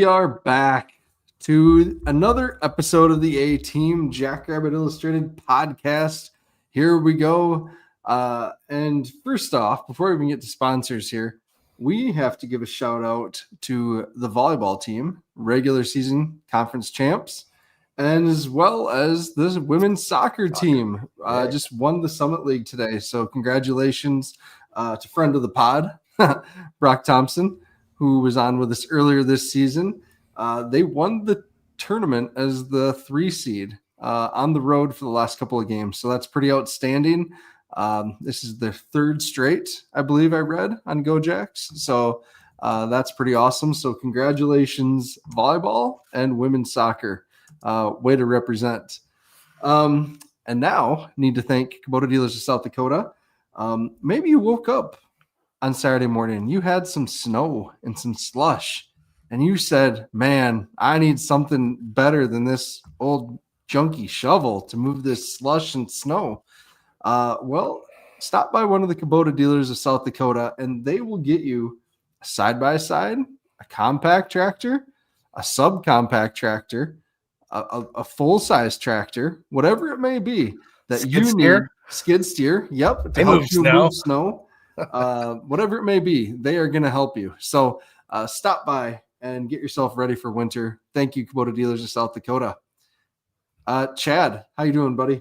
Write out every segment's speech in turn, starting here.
we are back to another episode of the A-Team Jackrabbit Illustrated podcast. Here we go. And first off, before we even get to sponsors here, we have to give a shout out to the volleyball team, regular season conference champs, and as well as the women's soccer team. Just won the Summit League today. So congratulations to friend of the pod, Brock Thompson, who was on with us earlier this season. They won the tournament as the 3 seed on the road for the last couple of games. So that's pretty outstanding. This is their 3rd straight, I believe I read on GoJacks. So that's pretty awesome. So congratulations, volleyball and women's soccer. Way to represent. And now need to thank Kubota Dealers of South Dakota. Maybe you woke up on Saturday morning, you had some snow and some slush, and you said, man, I need something better than this old junky shovel to move this slush and snow. Well, stop by one of the Kubota Dealers of South Dakota, and they will get you a side-by-side, a compact tractor, a subcompact tractor, a full-size tractor, whatever it may be that you need. Skid steer. Yep. To help you move snow. Whatever it may be, they are going to help you. So stop by and get yourself ready for winter. Thank you, Kubota Dealers of South Dakota. Chad, how you doing, buddy?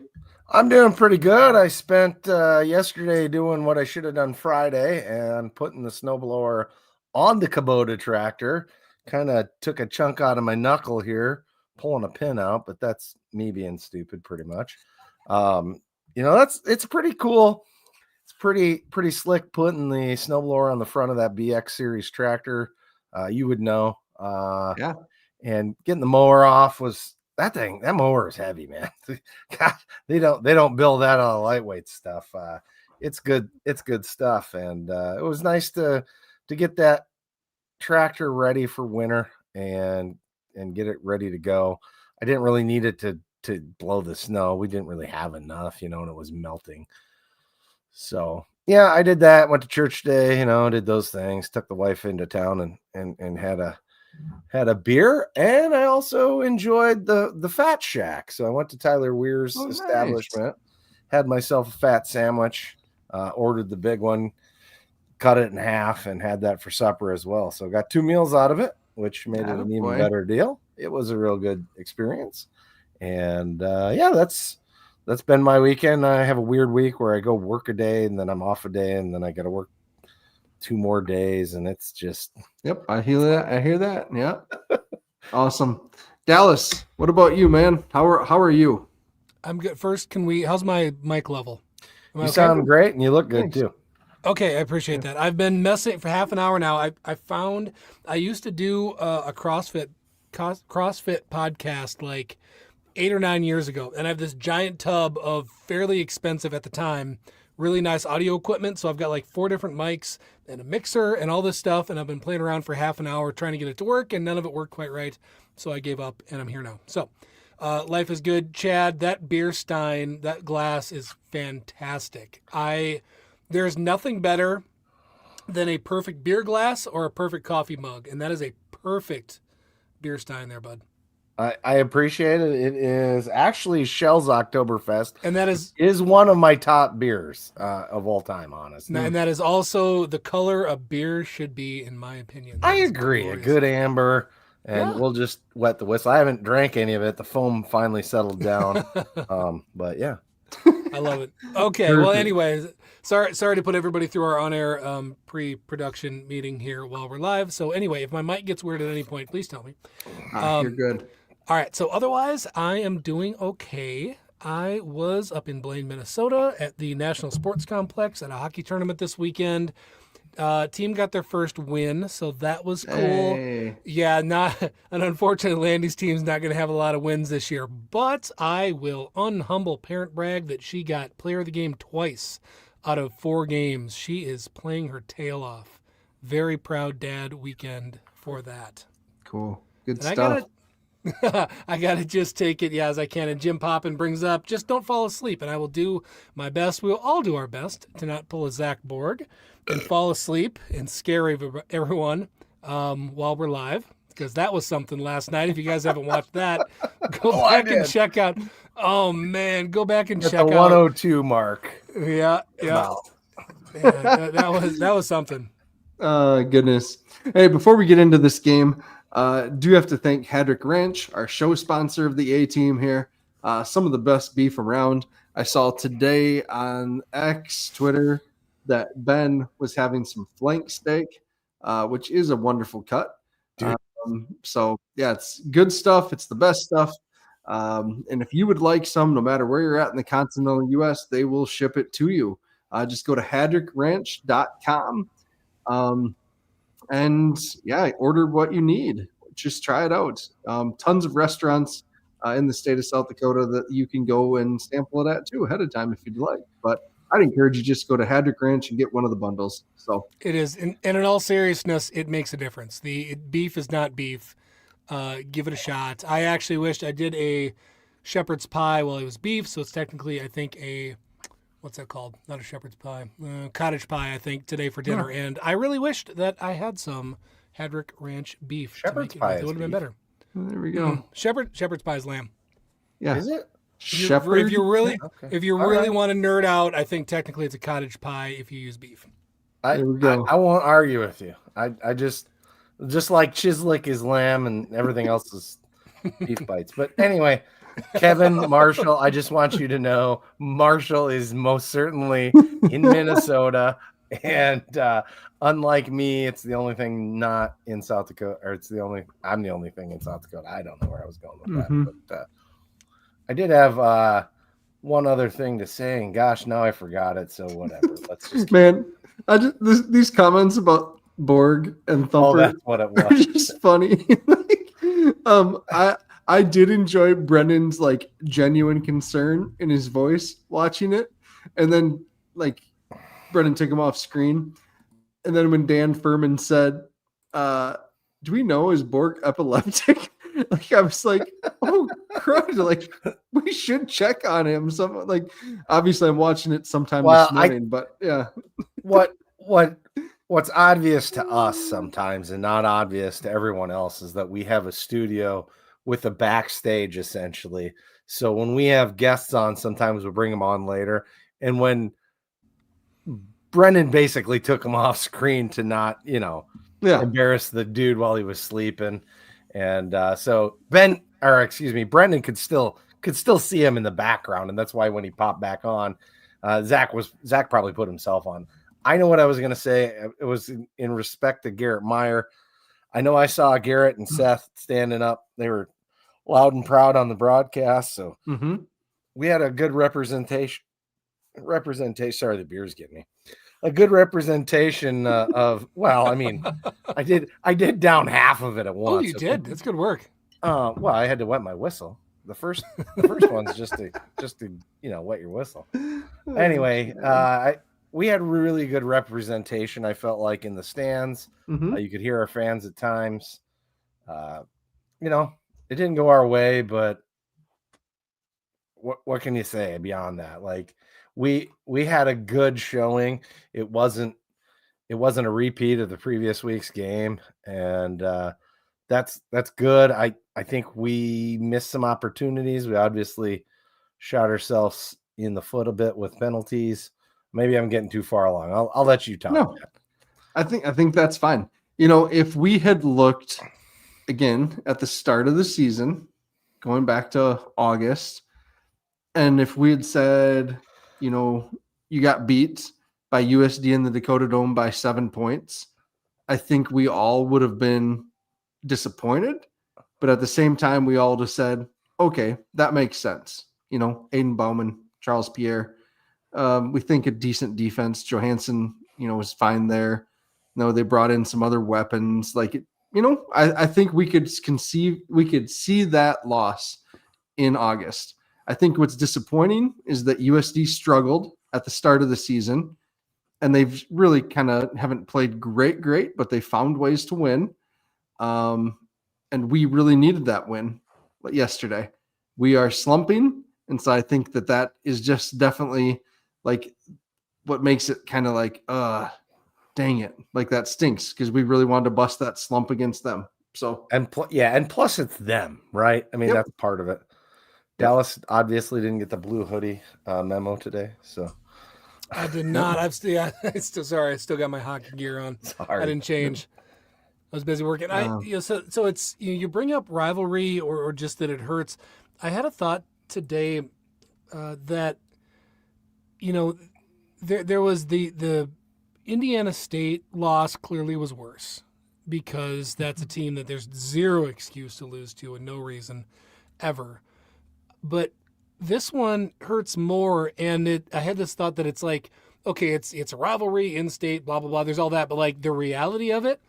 I'm doing pretty good. I spent yesterday doing what I should have done Friday and putting the snowblower on the Kubota tractor. Kind of took a chunk out of my knuckle here, pulling a pin out, but that's me being stupid pretty much. It's pretty cool. It's pretty slick putting the snowblower on the front of that BX series tractor. You would know. And getting the mower off was that mower is heavy, man. God, they don't build that on lightweight stuff. It's good stuff. And it was nice to get that tractor ready for winter and get it ready to go. I didn't really need it to blow the snow. We didn't really have enough, and it was melting. So yeah, I did that. Went to church today, did those things, took the wife into town and had a beer. And I also enjoyed the Fat Shack. So I went to Tyler Weir's establishment, had myself a fat sandwich, ordered the big one, cut it in half, and had that for supper as well. So got 2 meals out of it, which made it an even better deal. It was a real good experience. And that's been my weekend. I have a weird week where I go work a day and then I'm off a day and then I got to work 2 more days, and it's just. Yep, I hear that. Yeah, awesome. Dallas, what about you, man? How are you? I'm good. First, how's my mic level? You sound great and you look good too. Okay, I appreciate that. I've been messing for half an hour now. I found I used to do a CrossFit podcast like 8 or 9 years ago, and I have this giant tub of fairly expensive at the time, really nice audio equipment. So I've got like 4 different mics and a mixer and all this stuff, and I've been playing around for half an hour trying to get it to work, and none of it worked quite right. So I gave up, and I'm here now. So life is good. Chad, that beer stein, that glass is fantastic. There's nothing better than a perfect beer glass or a perfect coffee mug, and that is a perfect beer stein there, bud. I appreciate it. It is actually Shell's Oktoberfest, and that is one of my top beers of all time, honestly. And that is also the color a beer should be, in my opinion. I agree. Glorious. A good amber, and we'll just wet the whistle. I haven't drank any of it. The foam finally settled down, but yeah. I love it. Okay, perfect. Well, anyways, sorry to put everybody through our on-air pre-production meeting here while we're live. So anyway, if my mic gets weird at any point, please tell me. You're good. All right, so otherwise, I am doing okay. I was up in Blaine, Minnesota at the National Sports Complex at a hockey tournament this weekend. Team got their first win, so that was cool. Hey. Yeah, and unfortunately, Landy's team's not going to have a lot of wins this year, but I will unhumble parent brag that she got player of the game twice out of 4 games. She is playing her tail off. Very proud dad weekend for that. Cool. Good stuff. I got to just take it as I can. And Jim Poppin brings up, just don't fall asleep. And I will do my best. We'll all do our best to not pull a Zach Borg and fall asleep and scare everyone while we're live. because that was something last night. If you guys haven't watched that, go back and check out. Oh man, go back and check out the 102 mark. Yeah. Man, that was something. Goodness. Hey, before we get into this game, do have to thank Hadrick Ranch, our show sponsor of the A Team here. Some of the best beef around. I saw today on X, Twitter, that Ben was having some flank steak, which is a wonderful cut. So, yeah, it's good stuff. It's the best stuff. And if you would like some, no matter where you're at in the continental U.S., they will ship it to you. Just go to hadrickranch.com. And yeah, order what you need. Just try it out. Tons of restaurants in the state of South Dakota that you can go and sample it at too ahead of time if you'd like. But I'd encourage you just go to Hadrick Ranch and get one of the bundles. So it is, and in all seriousness, it makes a difference. The beef is not beef. Give it a shot. I actually wished I did a shepherd's pie while it was beef, so it's technically, I think, a what's that called? Not a shepherd's pie, cottage pie. I think today for dinner, and I really wished that I had some Hadrick Ranch beef. Shepherd's pie it would have been better. There we go. Shepherd's pie is lamb. Yeah, is it? Shepherd. If you really right. want to nerd out, I think technically it's a cottage pie if you use beef. I won't argue with you. I just like Chislick is lamb and everything else is beef bites. But anyway, Kevin Marshall, I just want you to know Marshall is most certainly in Minnesota, and unlike me, it's the only thing not in South Dakota, or I'm the only thing in South Dakota. I don't know where I was going with that, but I did have one other thing to say, and gosh, now I forgot it. So whatever. Let's just these comments about Borg and Thumper. Oh, that's what it was. Are just funny. I did enjoy Brendan's like genuine concern in his voice watching it, and then like Brendan took him off screen, and then when Dan Furman said, "Do we know is Borg epileptic?" Like I was like, "Oh crud!" Like we should check on him. Some like obviously I'm watching it sometime this morning, but yeah. What's obvious to us sometimes and not obvious to everyone else is that we have a studio with a backstage essentially. So when we have guests on, sometimes we'll bring them on later. And when Brendan basically took him off screen to not, embarrass the dude while he was sleeping. And so Brendan could still see him in the background. And that's why when he popped back on, Zach probably put himself on. I know what I was going to say. It was in respect to Garrett Meyer. I know I saw Garrett and Seth standing up. They were loud and proud on the broadcast. So we had a good representation. Sorry, the beer's getting me. A good representation I did down half of it at once. Oh, you did. That's good work. Well, I had to wet my whistle. The first one's just to wet your whistle. Anyway, we had really good representation. I felt like in the stands, you could hear our fans at times. It didn't go our way, but what can you say beyond that? Like we had a good showing. It wasn't a repeat of the previous week's game, and that's good. I think we missed some opportunities. We obviously shot ourselves in the foot a bit with penalties. Maybe I'm getting too far along. I'll let you talk. No, I think that's fine. If we had looked again at the start of the season, going back to August, and if we had said, you got beat by USD in the Dakota Dome by 7 points, I think we all would have been disappointed. But at the same time, we all just said, okay, that makes sense. Aiden Bauman, Charles Pierre. We think a decent defense. Johansson, was fine there. They brought in some other weapons. I think we could see that loss in August. I think what's disappointing is that USD struggled at the start of the season, and they've really kind of haven't played great, but they found ways to win. And we really needed that win yesterday. We are slumping, and so I think that is just definitely like what makes it kind of like, dang it, like that stinks because we really wanted to bust that slump against them. So and plus it's them, right? I mean, that's part of it. Dallas obviously didn't get the blue hoodie memo today, so I did not. I'm still sorry. I still got my hockey gear on. Sorry. I didn't change. I was busy working. So it's you bring up rivalry or just that it hurts. I had a thought today that there was the Indiana State loss clearly was worse because that's a team that there's zero excuse to lose to and no reason ever. But this one hurts more, and I had this thought that it's like, okay, it's a rivalry, in-state, blah, blah, blah. There's all that. But, like, the reality of it,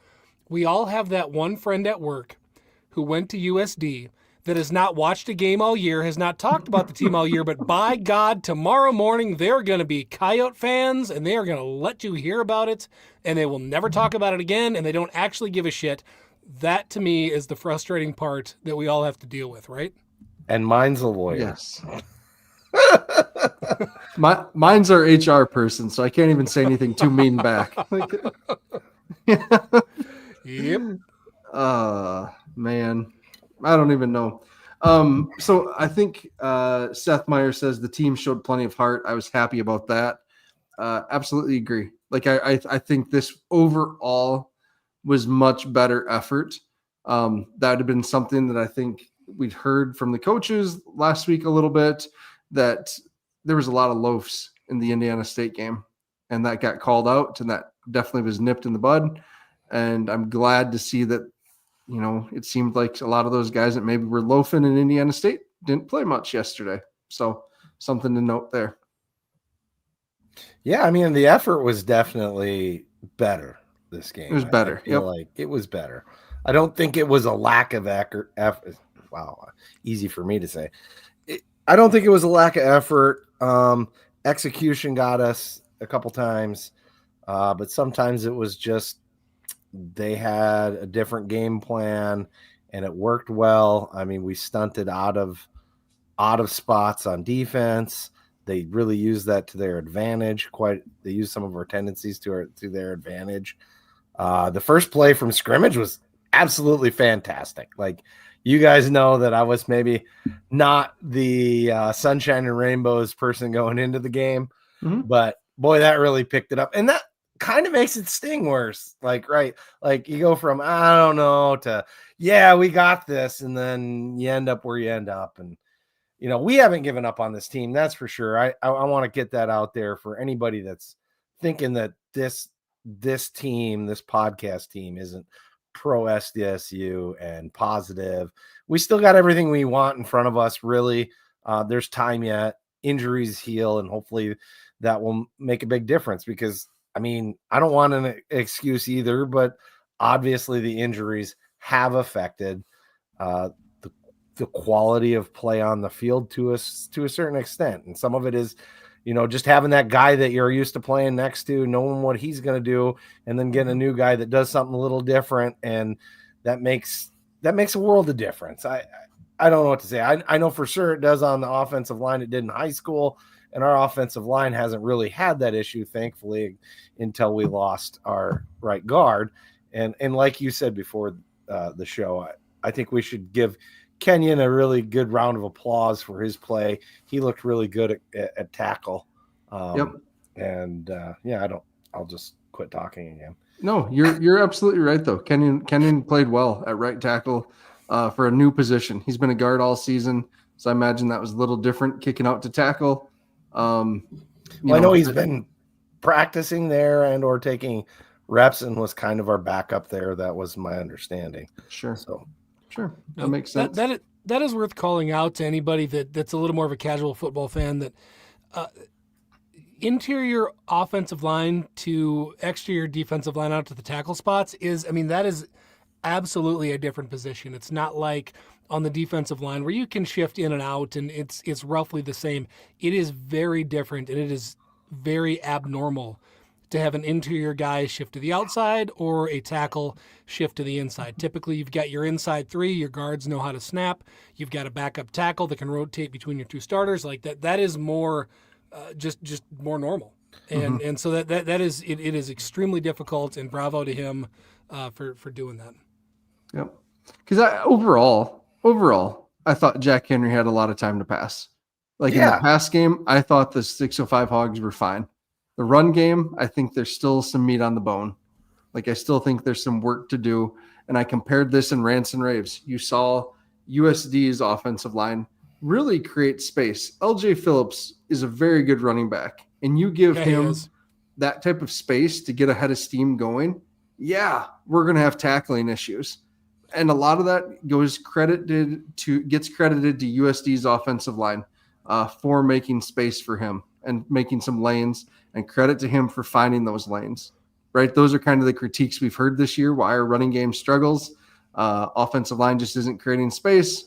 we all have that one friend at work who went to USD that has not watched a game all year, has not talked about the team all year, but by God, tomorrow morning they're going to be Coyote fans, and they are going to let you hear about it, and they will never talk about it again, and they don't actually give a shit. That, to me, is the frustrating part that we all have to deal with, right? And mine's a lawyer. Yes. Mine's our HR person, so I can't even say anything too mean back. Yep. Man, I don't even know. So I think Seth Meyer says the team showed plenty of heart. I was happy about that. Absolutely agree. Like I think this overall was much better effort. That would have been something that I think we'd heard from the coaches last week a little bit, that there was a lot of loafs in the Indiana State game, and that got called out, and that definitely was nipped in the bud. And I'm glad to see that, it seemed like a lot of those guys that maybe were loafing in Indiana State didn't play much yesterday. So something to note there. Yeah, I mean, the effort was definitely better this game. It was better. I feel like it was better. I don't think it was a lack of effort. Wow, easy for me to say. I don't think it was a lack of effort. Execution got us a couple times, but sometimes it was just they had a different game plan and it worked well. I mean, we stunted out of spots on defense. They really used that to their advantage. They used some of our tendencies to their advantage. The first play from scrimmage was absolutely fantastic. Like, you guys know that I was maybe not the sunshine and rainbows person going into the game, but boy, that really picked it up. And that kind of makes it sting worse. Like, right. Like, you go from, I don't know, to, yeah, we got this. And then you end up where you end up. And, we haven't given up on this team. That's for sure. I want to get that out there for anybody that's thinking that this team, this podcast team, isn't pro SDSU and positive. We still got everything we want in front of us. Really, there's time yet. Injuries heal, and hopefully that will make a big difference, because I mean, I don't want an excuse either, but obviously the injuries have affected the quality of play on the field to a certain extent. And some of it is, just having that guy that you're used to playing next to, knowing what he's going to do, and then getting a new guy that does something a little different. And that makes a world of difference. I don't know what to say. I know for sure it does on the offensive line. It did in high school, and our offensive line hasn't really had that issue, thankfully, until we lost our right guard. And like you said before the show, I think we should give Kenyon a really good round of applause for his play. He looked really good at tackle. And I'll just quit talking again. No, you're absolutely right though. Kenyon played well at right tackle for a new position. He's been a guard all season, so I imagine that was a little different kicking out to tackle. I know he's been practicing there and or taking reps and was kind of our backup there. That was my understanding. Sure. So sure. That makes sense. That is worth calling out to anybody that's a little more of a casual football fan, that interior offensive line to exterior defensive line out to the tackle spots that is absolutely a different position. It's not like on the defensive line where you can shift in and out and it's roughly the same. It is very different, and it is very abnormal to have an interior guy shift to the outside or a tackle shift to the inside. Typically, you've got your inside three, your guards know how to snap. You've got a backup tackle that can rotate between your two starters. Like that. That is more just more normal. And so that is it is extremely difficult, and bravo to him for doing that. Yep. because overall, I thought Jack Henry had a lot of time to pass. Like in the pass game, I thought the 605 Hogs were fine. The run game, I think there's still some meat on the bone. Like I still think there's some work to do. And I compared this in rants and raves. You saw USD's offensive line really create space. LJ Phillips is a very good running back, and you give him that type of space to get ahead of steam going. Yeah, we're going to have tackling issues. And a lot of that gets credited to USD's offensive line for making space for him and making some lanes, and credit to him for finding those lanes, right? Those are kind of the critiques we've heard this year, why our running game struggles. Offensive line just isn't creating space,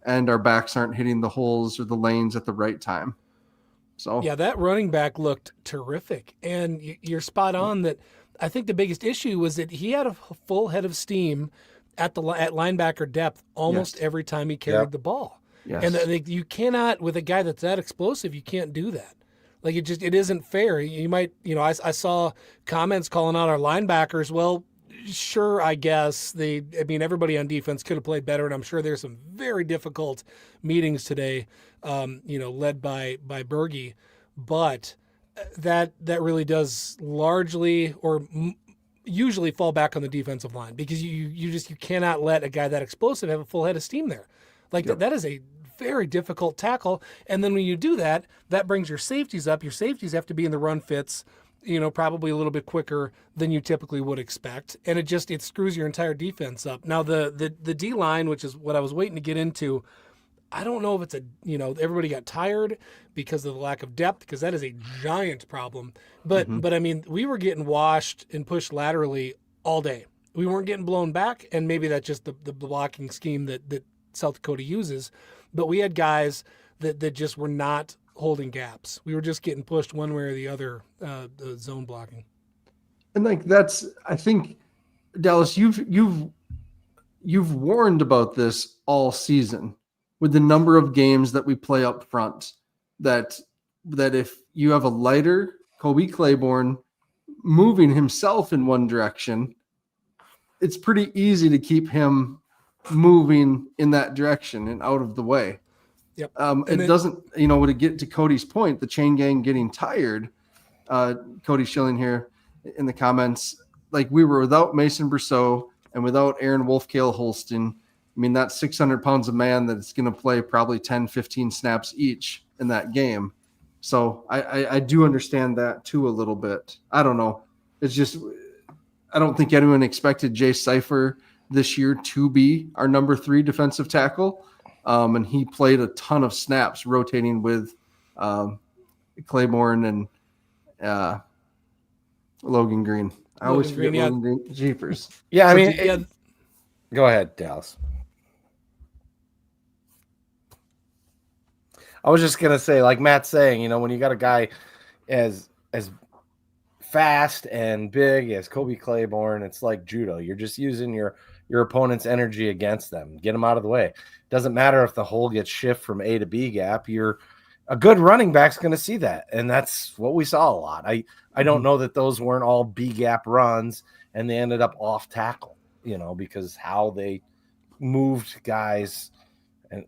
and our backs aren't hitting the holes or the lanes at the right time. So yeah, that running back looked terrific. And you're spot on that. I think the biggest issue was that he had a full head of steam at linebacker depth almost every time he carried the ball. Yes. And you cannot, with a guy that's that explosive, you can't do that. Like it isn't fair. You might, I saw comments calling out our linebackers. Well, sure, I guess everybody on defense could have played better, and I'm sure there's some very difficult meetings today, led by Berge, but that really does largely or usually fall back on the defensive line, because you cannot let a guy that explosive have a full head of steam there. Like that is a very difficult tackle. And then when you do that, that brings your safeties up. Your safeties have to be in the run fits, probably a little bit quicker than you typically would expect. And it screws your entire defense up. Now the D line, which is what I was waiting to get into, I don't know if it's everybody got tired because of the lack of depth, because that is a giant problem. But I mean, we were getting washed and pushed laterally all day. We weren't getting blown back, and maybe that's just the blocking scheme that South Dakota uses. But we had guys that just were not holding gaps. We were just getting pushed one way or the other, the zone blocking. And I think, Dallas, you've warned about this all season with the number of games that we play up front, that if you have a lighter Kobe Claiborne moving himself in one direction, it's pretty easy to keep him moving in that direction and out of the way. Yep. Doesn't, when it get to Cody's point, the chain gang getting tired, Cody Schilling here in the comments, like we were without Mason Brousseau and without Aaron Wolfkale Holston. I mean, that's 600 pounds of man that's going to play probably 10, 15 snaps each in that game. So I do understand that too a little bit. I don't know. It's just, I don't think anyone expected Jay Cipher this year to be our number 3 defensive tackle. And he played a ton of snaps rotating with Claiborne and Logan Green. I always forget Logan Green. Jeepers. Yeah, go ahead, Dallas. I was just gonna say, like Matt's saying, when you got a guy as fast and big as Kobe Claiborne, it's like judo. You're just using your opponent's energy against them. Get them out of the way. Doesn't matter if the hole gets shift from A to B gap. A good running back's going to see that, and that's what we saw a lot. I don't know that those weren't all B gap runs and they ended up off tackle, because how they moved guys, and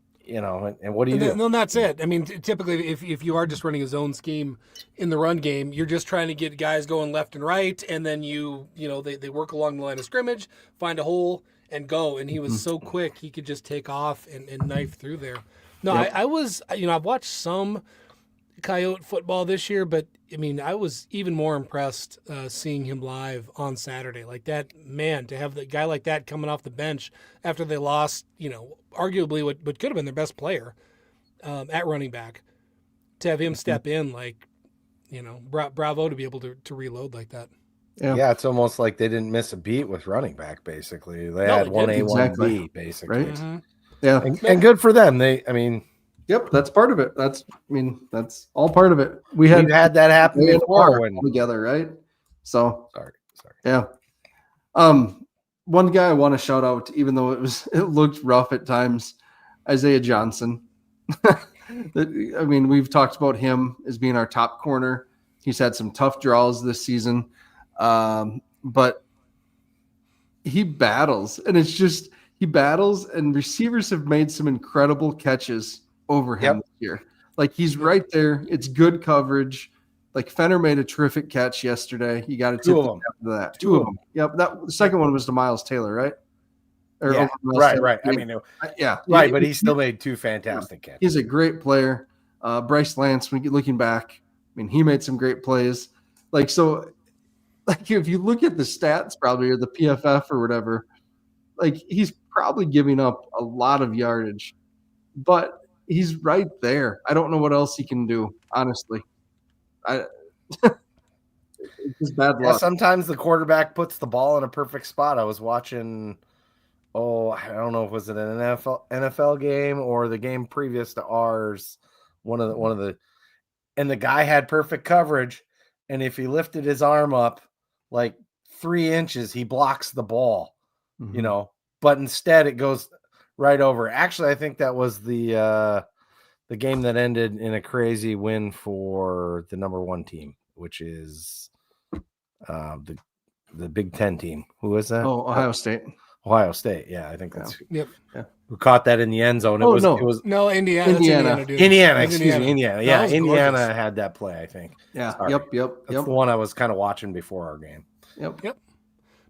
what do you do? No, that's it. I mean, typically, if you are just running a zone scheme in the run game, you're just trying to get guys going left and right, and then they work along the line of scrimmage, find a hole, and go. And he was so quick, he could just take off and knife through there. No, yep. I've watched some Coyote football this year, but I mean, I was even more impressed seeing him live on Saturday. Like that, man, to have the guy like that coming off the bench after they lost, arguably what could have been their best player at running back, to have him step in, like, bravo to be able to reload like that. Yeah, it's almost like they didn't miss a beat with running back. Basically, they had 1A, 1B, basically. Right? Mm-hmm. Yeah, and good for them. Yep, that's part of it. That's all part of it. We've had that happen before together, right? So sorry. Yeah. One guy I want to shout out, even though it looked rough at times, Isaiah Johnson. We've talked about him as being our top corner. He's had some tough draws this season, but he battles, and it's just he battles, and receivers have made some incredible catches over him this year. Like, he's right there. It's good coverage. Like, Fenner made a terrific catch yesterday. You got to tip the cap to that. Two of them. Yep. The second one was to Miles Taylor, right? Or right. I mean, right. But he still made two fantastic catches. He's a great player. Bryce Lance, when looking back, I mean, he made some great plays. Like, so, like, if you look at the stats, probably, or the PFF or whatever, like, he's probably giving up a lot of yardage, but he's right there. I don't know what else he can do, honestly. It's just bad luck. Yeah, sometimes the quarterback puts the ball in a perfect spot. I was watching, I don't know if it was an NFL game or the game previous to ours. One of the, and the guy had perfect coverage, and if he lifted his arm up like 3 inches, he blocks the ball. But instead it goes right over. Actually, I think that was the game that ended in a crazy win for the number 1 team, which is the Big Ten team. Who was that? Ohio State. Ohio State. Yeah, I think that's yeah. Who caught that in the end zone. It was Indiana. Indiana. Excuse me, Indiana. Yeah, Indiana had that play, I think. Yeah. Sorry. Yep. That's the one I was kind of watching before our game. Yep.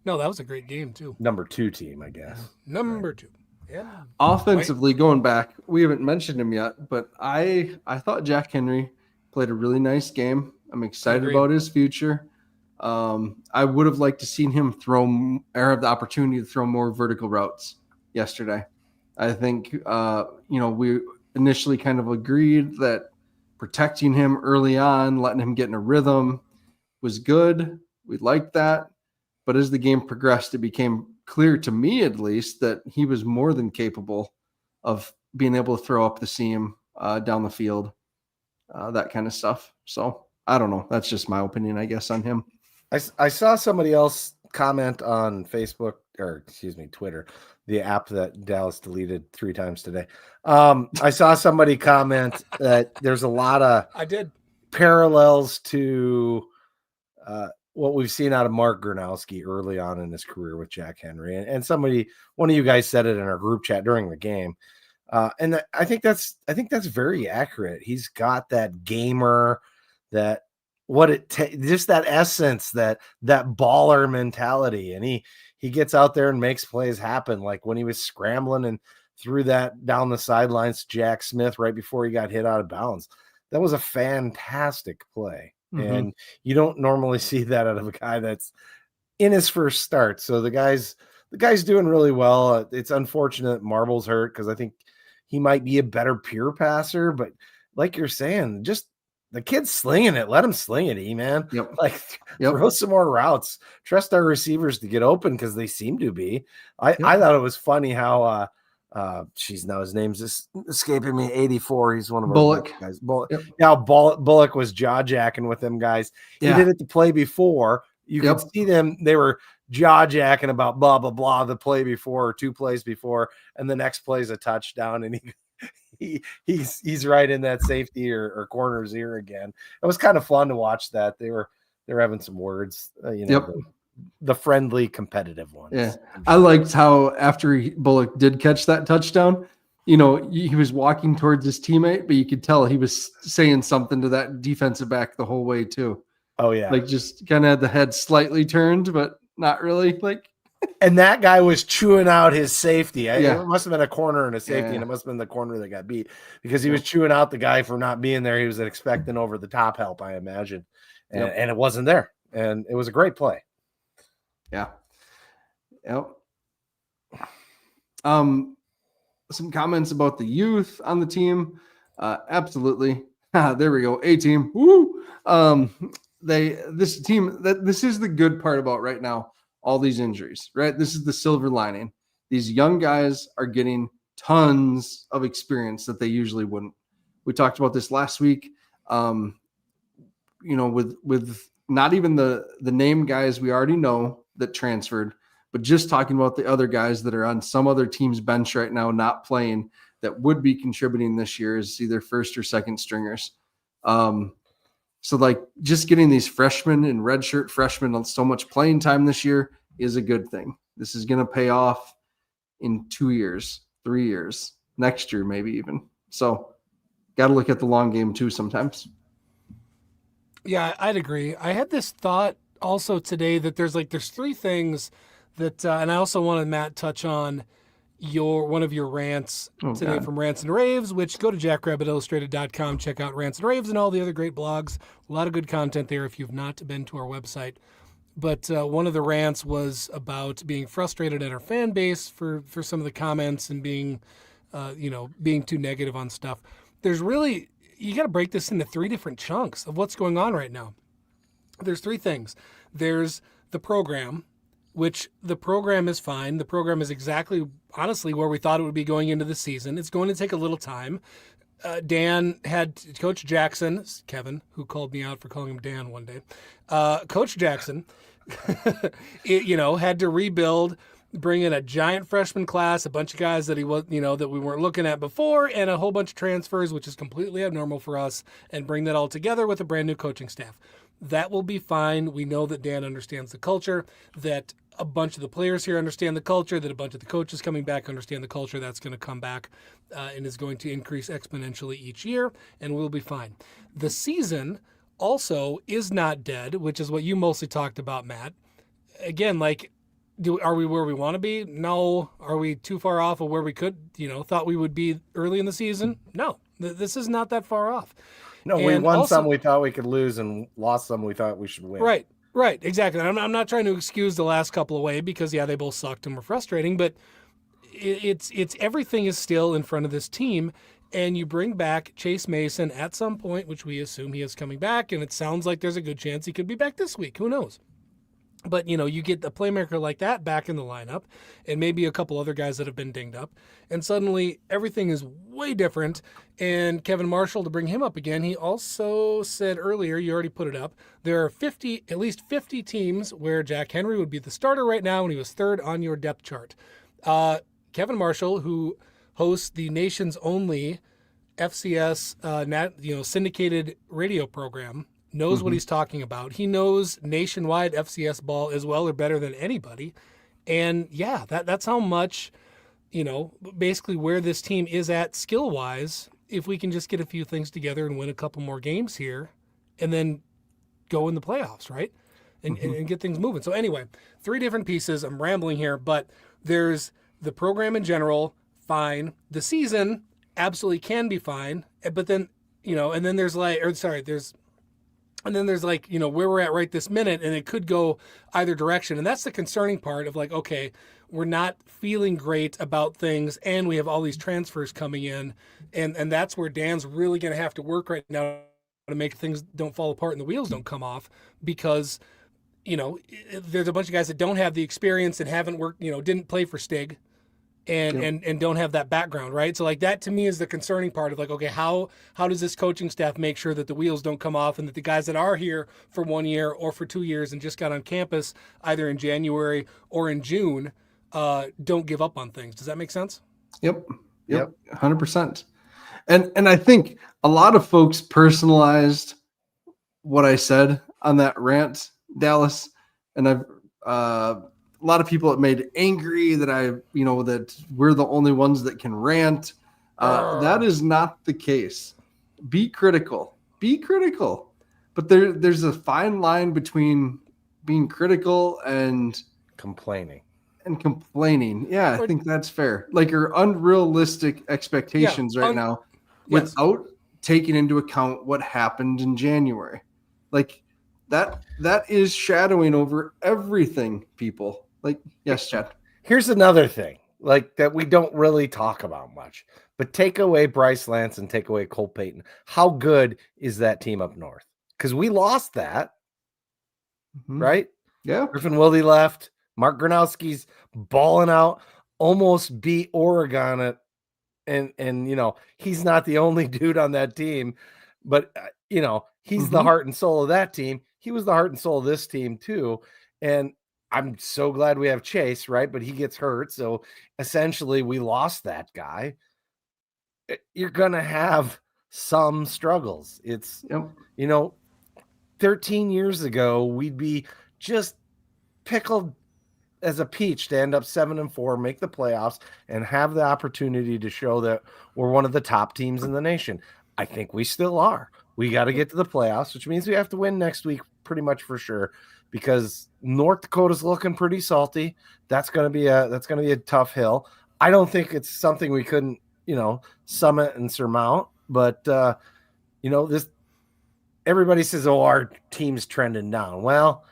No, that was a great game too. Number 2 team, I guess. Number 2. Yeah. Offensively, going back, we haven't mentioned him yet, but I thought Jack Henry played a really nice game. I'm excited about his future. I would have liked to seen him have the opportunity to throw more vertical routes yesterday. I think, we initially kind of agreed that protecting him early on, letting him get in a rhythm was good. We liked that. But as the game progressed, it became clear to me, at least, that he was more than capable of being able to throw up the seam down the field, that kind of stuff. So I don't know. That's just my opinion, I guess, on him. I saw somebody else comment on Facebook, or excuse me, Twitter, the app that Dallas deleted 3 times today. I saw somebody comment that there's a lot of parallels to what we've seen out of Mark Gronowski early on in his career with Jack Henry. And one of you guys said it in our group chat during the game. And I think that's very accurate. He's got that gamer, that just that essence, that baller mentality. And he gets out there and makes plays happen. Like when he was scrambling and threw that down the sidelines to Jack Smith right before he got hit out of bounds. That was a fantastic play. Mm-hmm. And you don't normally see that out of a guy that's in his first start. So the guy's doing really well. It's unfortunate Marble's hurt, because I think he might be a better pure passer. But like you're saying, just the kid's slinging it. Let him sling it, man. Throw some more routes. Trust our receivers to get open, because they seem to be. I thought it was funny how now his name's just escaping me. 84. He's one of our Bullock guys. Bullock. Yep. Now Bullock was jaw jacking with them guys. He did it the play before. You could see them. They were jaw jacking about blah blah blah the play before, or 2 plays before, and the next play is a touchdown, and he's right in that safety or corner's ear again. It was kind of fun to watch that. They were having some words, the friendly, competitive ones. Yeah. I liked how after Bullock did catch that touchdown, he was walking towards his teammate, but you could tell he was saying something to that defensive back the whole way too. Oh yeah. Like, just kind of had the head slightly turned, but not really. And that guy was chewing out his safety. It must have been a corner and a safety, and it must have been the corner that got beat, because he was chewing out the guy for not being there. He was expecting over the top help, I imagine. And it wasn't there. And it was a great play. Yeah. Yep. Some comments about the youth on the team. Absolutely. There we go. A team. Woo. This is the good part about right now, all these injuries, right? This is the silver lining. These young guys are getting tons of experience that they usually wouldn't. We talked about this last week. With not even the name guys we already know that transferred, but just talking about the other guys that are on some other team's bench right now, not playing, that would be contributing this year as either first or second stringers. So just getting these freshmen and redshirt freshmen on so much playing time this year is a good thing. This is going to pay off. in 2 years, 3 years, next year, maybe even. So got to look at the long game too sometimes. Yeah, I'd agree. I had this thought also today that there's 3 things that, and I also wanted Matt touch on one of your rants today from Rants and Raves, which go to jackrabbitillustrated.com, check out Rants and Raves and all the other great blogs. A lot of good content there if you've not been to our website. But one of the rants was about being frustrated at our fan base for some of the comments and being too negative on stuff. There's really, you got to break this into 3 different chunks of what's going on right now. There's 3 things. There's the program, which the program is fine. The program is exactly, honestly, where we thought it would be going into the season. It's going to take a little time. Dan had Coach Jackson, Kevin, who called me out for calling him Dan one day. Coach Jackson, had to rebuild, bring in a giant freshman class, a bunch of guys that he was, that we weren't looking at before, and a whole bunch of transfers, which is completely abnormal for us, and bring that all together with a brand new coaching staff. That will be fine. We know that Dan understands the culture, that a bunch of the players here understand the culture, that a bunch of the coaches coming back understand the culture. That's going to come back and is going to increase exponentially each year, and we'll be fine. The season also is not dead, which is what you mostly talked about, Matt. Again, are we where we want to be? No. Are we too far off of where we thought we would be early in the season? No. This is not that far off. No, we won some we thought we could lose and lost some we thought we should win. Right, exactly. I'm not trying to excuse the last couple away because, they both sucked and were frustrating, but it's everything is still in front of this team, and you bring back Chase Mason at some point, which we assume he is coming back, and it sounds like there's a good chance he could be back this week. Who knows? But, you get a playmaker like that back in the lineup and maybe a couple other guys that have been dinged up. And suddenly everything is way different. And Kevin Marshall, to bring him up again, he also said earlier, you already put it up, there are at least 50 teams where Jack Henry would be the starter right now, and he was 3rd on your depth chart. Kevin Marshall, who hosts the nation's only FCS syndicated radio program, knows what he's talking about. He knows nationwide FCS ball as well or better than anybody. And that's how much, basically where this team is at skill-wise, if we can just get a few things together and win a couple more games here and then go in the playoffs, right? And get things moving. So anyway, 3 different pieces. I'm rambling here, but there's the program in general, fine. The season absolutely can be fine. But then, and then there's where we're at right this minute, and it could go either direction. And that's the concerning part of okay, we're not feeling great about things, and we have all these transfers coming in. And that's where Dan's really going to have to work right now to make things don't fall apart and the wheels don't come off, because, there's a bunch of guys that don't have the experience and haven't worked, didn't play for Stig. And don't have that background, right? So that to me is the concerning part of okay, how does this coaching staff make sure that the wheels don't come off and that the guys that are here for 1 year or for 2 years and just got on campus either in January or in June don't give up on things? Does that make sense? Yep. 100%. And I think a lot of folks personalized what I said on that rant, Dallas, and I've a lot of people have made angry that that we're the only ones that can rant. That is not the case. Be critical, but there's a fine line between being critical and complaining. Yeah, I think that's fair. Your unrealistic expectations right now without taking into account what happened in January. That is shadowing over everything, people. Yes, Chad. Here's another thing, that we don't really talk about much, but take away Bryce Lance and take away Cole Payton. How good is that team up north? Because we lost that, right? Yeah. Griffin Wilde left. Mark Gronowski's balling out, almost beat Oregon and he's not the only dude on that team, but he's the heart and soul of that team. He was the heart and soul of this team too. And I'm so glad we have Chase, right? But he gets hurt. So essentially we lost that guy. You're going to have some struggles. It's, 13 years ago, we'd be just pickled as a peach to end up 7-4, make the playoffs, and have the opportunity to show that we're one of the top teams in the nation. I think we still are. We got to get to the playoffs, which means we have to win next week pretty much for sure, because North Dakota's looking pretty salty. That's going to be a tough hill. I don't think it's something we couldn't, summit and surmount, but this, everybody says, oh, our team's trending down. Well,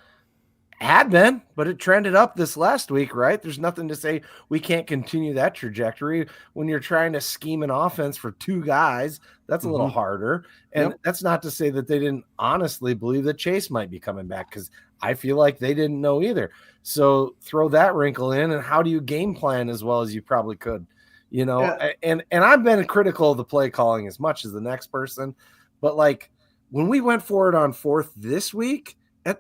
had been, but it trended up this last week, right? There's nothing to say we can't continue that trajectory. When you're trying to scheme an offense for two guys, that's a little harder. And that's not to say that they didn't honestly believe that Chase might be coming back, because I feel like they didn't know either. So throw that wrinkle in, and how do you game plan as well as you probably could? And I've been critical of the play calling as much as the next person, but like when we went for it on 4th this week,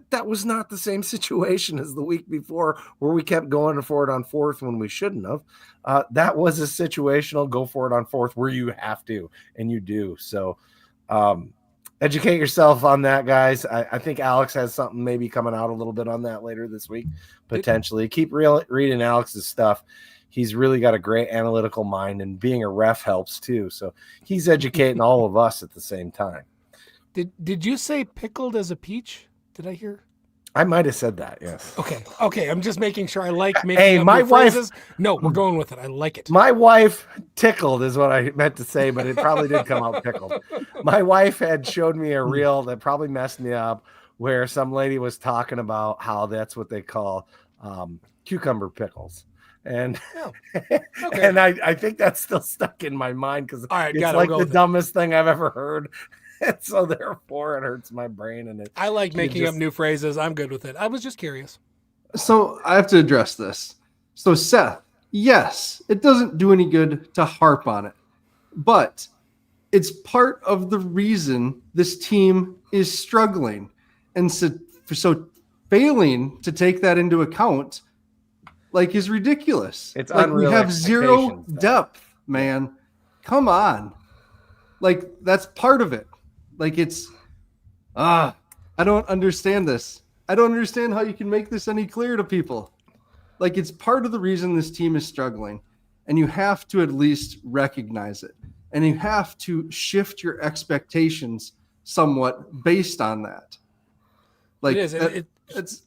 that was not the same situation as the week before, where we kept going for it on 4th when we shouldn't have. That was a situational go for it on 4th where you have to, and you do. So educate yourself on that, guys. I think Alex has something maybe coming out a little bit on that later this week, potentially. Keep reading Alex's stuff. He's really got a great analytical mind, and being a ref helps too. So he's educating all of us at the same time. Did you say pickled as a peach? Did I hear? I might have said that, yes. Okay. I'm just making sure. I like making up my phrases. No, we're going with it. I like it. My wife tickled is what I meant to say, but it probably did come out pickled. My wife had showed me a reel that probably messed me up, where some lady was talking about how that's what they call cucumber pickles. And and I think that's still stuck in my mind, because it's like the dumbest thing I've ever heard. And so therefore it hurts my brain. And I like making up new phrases. I'm good with it. I was just curious. So I have to address this. So Seth, yes, it doesn't do any good to harp on it, but it's part of the reason this team is struggling. And so failing to take that into account, is ridiculous. It's like we have zero depth, man. Come on. That's part of it. I don't understand this. I don't understand how you can make this any clearer to people. It's part of the reason this team is struggling, and you have to at least recognize it, and you have to shift your expectations somewhat based on that. It is.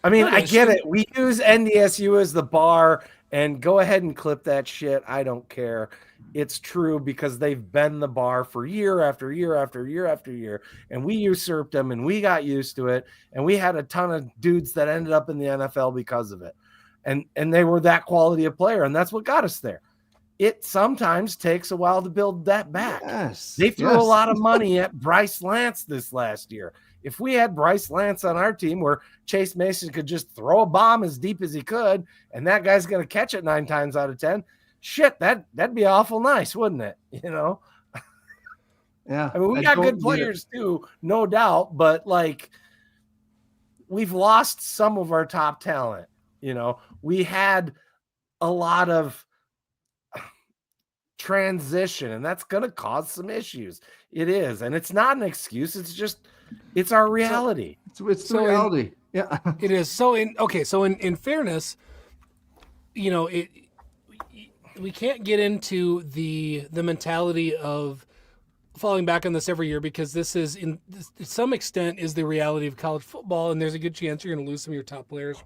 I get it. We use NDSU as the bar, and go ahead and clip that shit. I don't care. It's true, because they've been the bar for year after year after year after year, and we usurped them, and we got used to it, and we had a ton of dudes that ended up in the NFL because of it, and they were that quality of player, and that's what got us there. It sometimes takes a while to build that back. Yes, they threw a lot of money at Bryce Lance this last year. If we had Bryce Lance on our team, where Chase Mason could just throw a bomb as deep as he could, and that guy's going to catch it 9 times out of 10, shit, that'd be awful nice, wouldn't it? Yeah. I mean, we got good players too, no doubt, but we've lost some of our top talent. We had a lot of transition, and that's going to cause some issues. It is, and it's not an excuse. It's our reality. It's the reality. Yeah, it is. So in fairness, we can't get into the mentality of falling back on this every year, because this is to some extent is the reality of college football, and there's a good chance you're going to lose some of your top players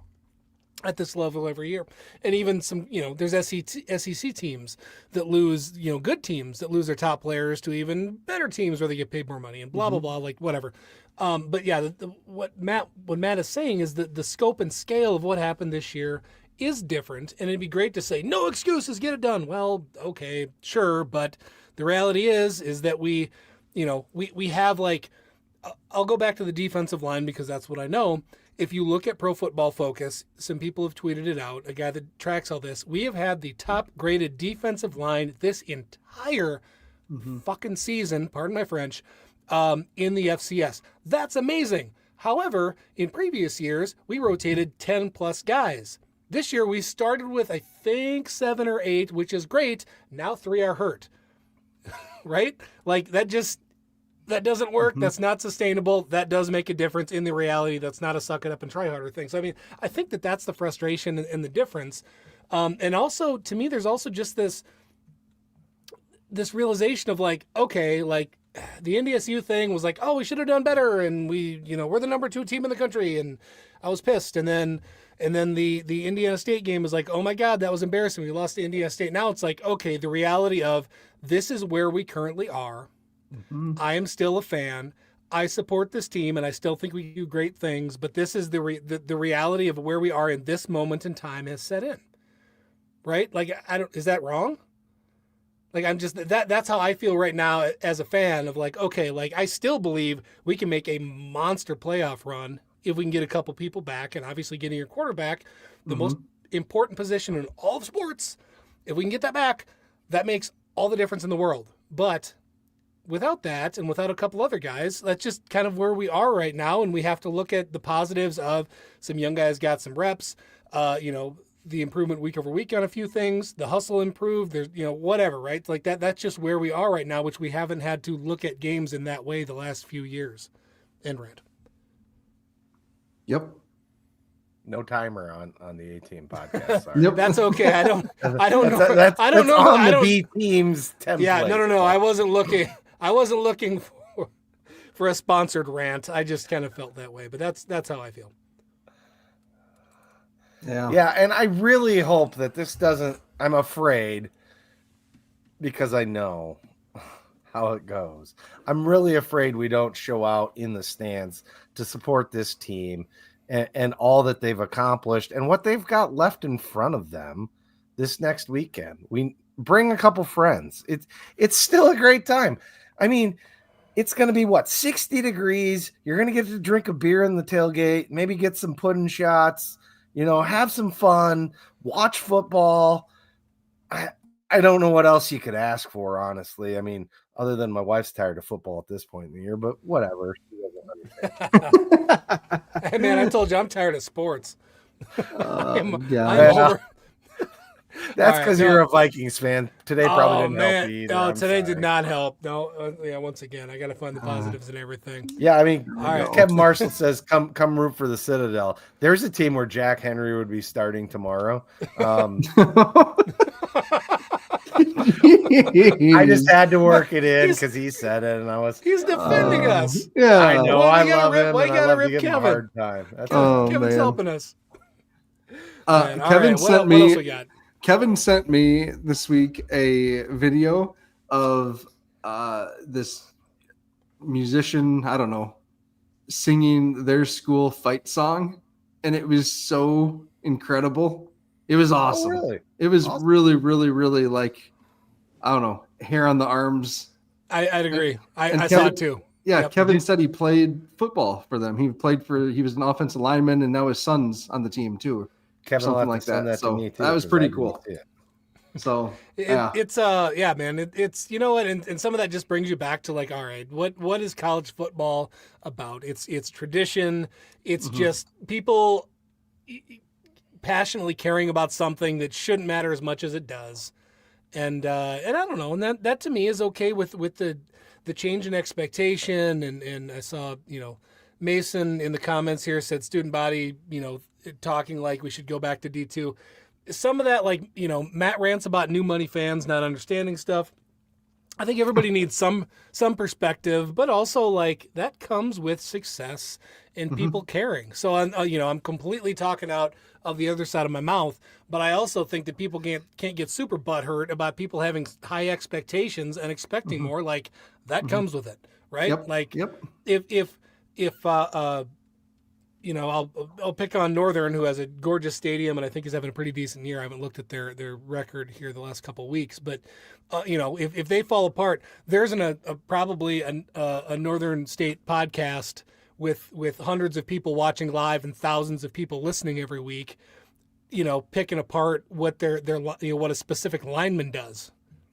at this level every year. And even some, there's SEC teams that lose, good teams that lose their top players to even better teams where they get paid more money and blah, blah, blah, whatever. But yeah, what Matt is saying is that the scope and scale of what happened this year is different. And it'd be great to say, no excuses, get it done. Well, okay, sure. But the reality is that we have I'll go back to the defensive line, because that's what I know. If you look at Pro Football Focus, some people have tweeted it out, a guy that tracks all this. We have had the top graded defensive line this entire fucking season, pardon my French, in the FCS. That's amazing. However, in previous years, we rotated 10 plus guys. This year, we started with, I think, 7 or 8, which is great. Now 3 are hurt. Right? That just that doesn't work. That's not sustainable. That does make a difference in the reality. That's not a suck it up and try harder thing. So, I mean, I think that's the frustration and the difference. And also, to me, there's also just this realization of like, okay, like the NDSU thing was like, oh, we should have done better. And we're the number 2 team in the country. And I was pissed. And then the Indiana State game was like, oh my God, that was embarrassing. We lost to Indiana State. Now it's like, okay, the reality of this is where we currently are. I am still a fan. I support this team, and I still think we do great things. But this is the reality of where we are in this moment in time has set in, right? Like, is that wrong? Like, I'm just that's how I feel right now as a fan of like, okay, like I still believe we can make a monster playoff run if we can get a couple people back, and obviously getting your quarterback, the most important position in all of sports. If we can get that back, that makes all the difference in the world. But without that, and without a couple other guys, that's just kind of where we are right now. And we have to look at the positives of some young guys got some reps, the improvement week over week on a few things, the hustle improved, there's, whatever, right? Like that's just where we are right now, which we haven't had to look at games in that way the last few years. And Rand. Yep. No timer on the A-Team podcast. Sorry. Yep. That's okay. I don't know. I don't know. On the B team's template. Yeah, no. I wasn't looking for a sponsored rant. I just kind of felt that way, but that's how I feel. Yeah, and I really hope that this doesn't. I'm afraid because I know how it goes. I'm really afraid we don't show out in the stands to support this team and all that they've accomplished and what they've got left in front of them this next weekend. We bring a couple friends. It's still a great time. I mean, it's going to be 60 degrees. You're going to get to drink a beer in the tailgate, maybe get some pudding shots, have some fun, watch football. I don't know what else you could ask for, honestly. I mean, other than my wife's tired of football at this point in the year, but whatever. Hey, man, I told you I'm tired of sports. I'm over. That's because you're a Vikings fan. Today probably didn't help you either. No, today did not help. No, once again, I got to find the positives and everything. Yeah, I mean, Kevin Marshall says, come root for the Citadel. There's a team where Jack Henry would be starting tomorrow. I just had to work it in because he said it, and he's defending us. Yeah, I know. I love him. Why you gotta rip Kevin? A hard time. Kevin's helping us. Kevin sent me. What else we got? Kevin sent me this week a video of this musician, I don't know, singing their school fight song, and it was so incredible. It was awesome. Oh, really? It was awesome. Really, really, really like, I don't know, hair on the arms. I'd agree. I saw it too. Yeah, yep. Kevin said he played football for them. He was an offensive lineman, and now his son's on the team too. Kevin, something like that. So that was pretty cool. So it's man. It's you know what, and some of that just brings you back to like, all right, what is college football about? It's tradition. It's just people passionately caring about something that shouldn't matter as much as it does. And I don't know, and that to me is okay with the change in expectation. And I saw, Mason in the comments here said student body, talking like we should go back to D2. Some of that, like, Matt rants about new money fans not understanding stuff. I think everybody needs some perspective, but also like that comes with success and people caring. So I'm completely talking out of the other side of my mouth, but I also think that people can't get super butthurt about people having high expectations and expecting more. Like that comes with it, right? Yep. Like if I'll pick on Northern, who has a gorgeous stadium and I think is having a pretty decent year. I haven't looked at their record here the last couple of weeks, but if they fall apart, there isn't probably a Northern State podcast with hundreds of people watching live and thousands of people listening every week, picking apart what what a specific lineman does.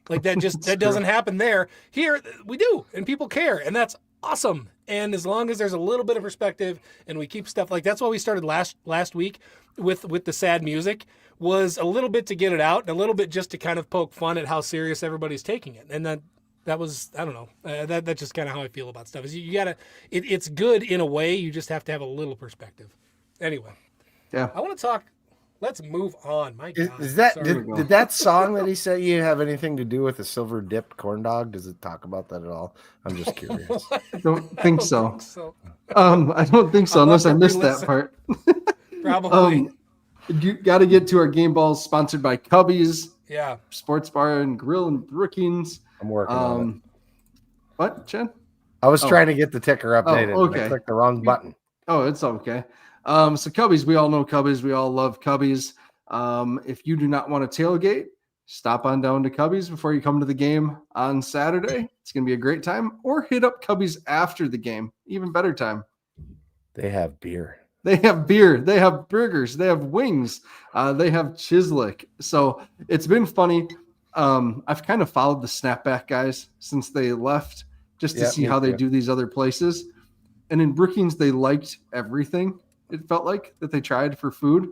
Like that that doesn't happen there. Here we do, and people care, and that's awesome. And as long as there's a little bit of perspective and we keep stuff like that's why we started last week with the sad music, was a little bit to get it out and a little bit just to kind of poke fun at how serious everybody's taking it. And then that was, I don't know. That's just kind of how I feel about stuff. Is you gotta, it's good in a way. You just have to have a little perspective. Anyway, yeah. I want to talk. Let's move on. My God, Is that did that song that he sent you have anything to do with a silver dipped corn dog? Does it talk about that at all? I'm just curious. I don't think so. I don't think so, unless I missed that part. Probably. You got to get to our game balls sponsored by Cubbies. Yeah. Sports Bar and Grill in Brookings. I'm working on it. What, Chen? I was trying to get the ticker updated. Okay. And I clicked the wrong button. Oh, it's okay. So Cubbies, we all know Cubbies. We all love Cubbies. If you do not want to tailgate, stop on down to Cubbies before you come to the game on Saturday. It's going to be a great time. Or hit up Cubbies after the game. Even better time. They have beer. They have beer. They have burgers. They have wings. They have Chislic. So it's been funny. I've kind of followed the Snapback guys since they left just to see how they do these other places. And in Brookings, they liked everything. It felt like that they tried for food.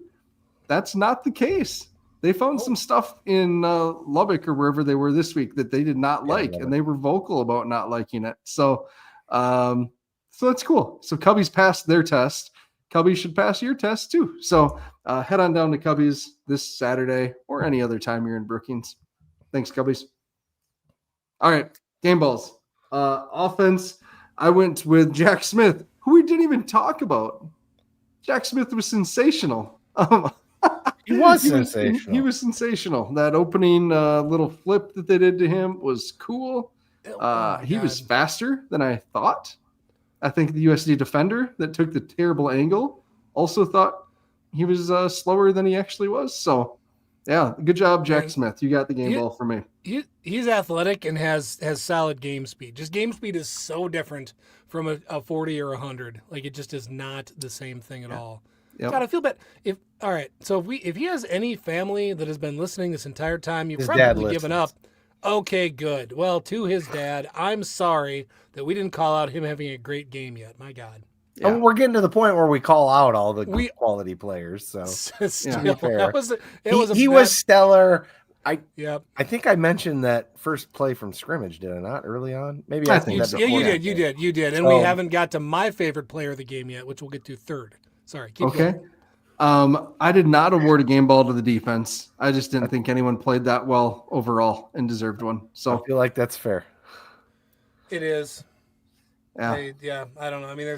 That's not the case. They found some stuff in Lubbock or wherever they were this week that they did not like, and they were vocal about not liking it. So that's cool. So Cubbies passed their test. Cubbies should pass your test too. So head on down to Cubbies this Saturday or any other time you're in Brookings. Thanks, Cubbies. All right, game balls. Offense, I went with Jack Smith, who we didn't even talk about. Jack Smith was sensational. He was sensational. He was sensational. That opening little flip that they did to him was cool. He was faster than I thought. I think the USD defender that took the terrible angle also thought he was slower than he actually was. So, yeah, good job, Jack Smith. You got the game ball for me. He's athletic and has solid game speed. Just game speed is so different from a 40 or 100. Like, it just is not the same thing at all. Yep. God, I feel bad. All right, so if he has any family that has been listening this entire time, you've probably given up. Okay, good. Well, to his dad, I'm sorry that we didn't call out him having a great game yet. My God. Yeah. And we're getting to the point where we call out all the quality players. So still, fair. He was stellar. I think I mentioned that first play from scrimmage, did I not, early on? Maybe I think that you did. And we haven't got to my favorite player of the game yet, which we'll get to third. Sorry. Keep going. I did not award a game ball to the defense. I just didn't think anyone played that well overall and deserved one. So I feel like that's fair. It is. Yeah. I don't know. I mean,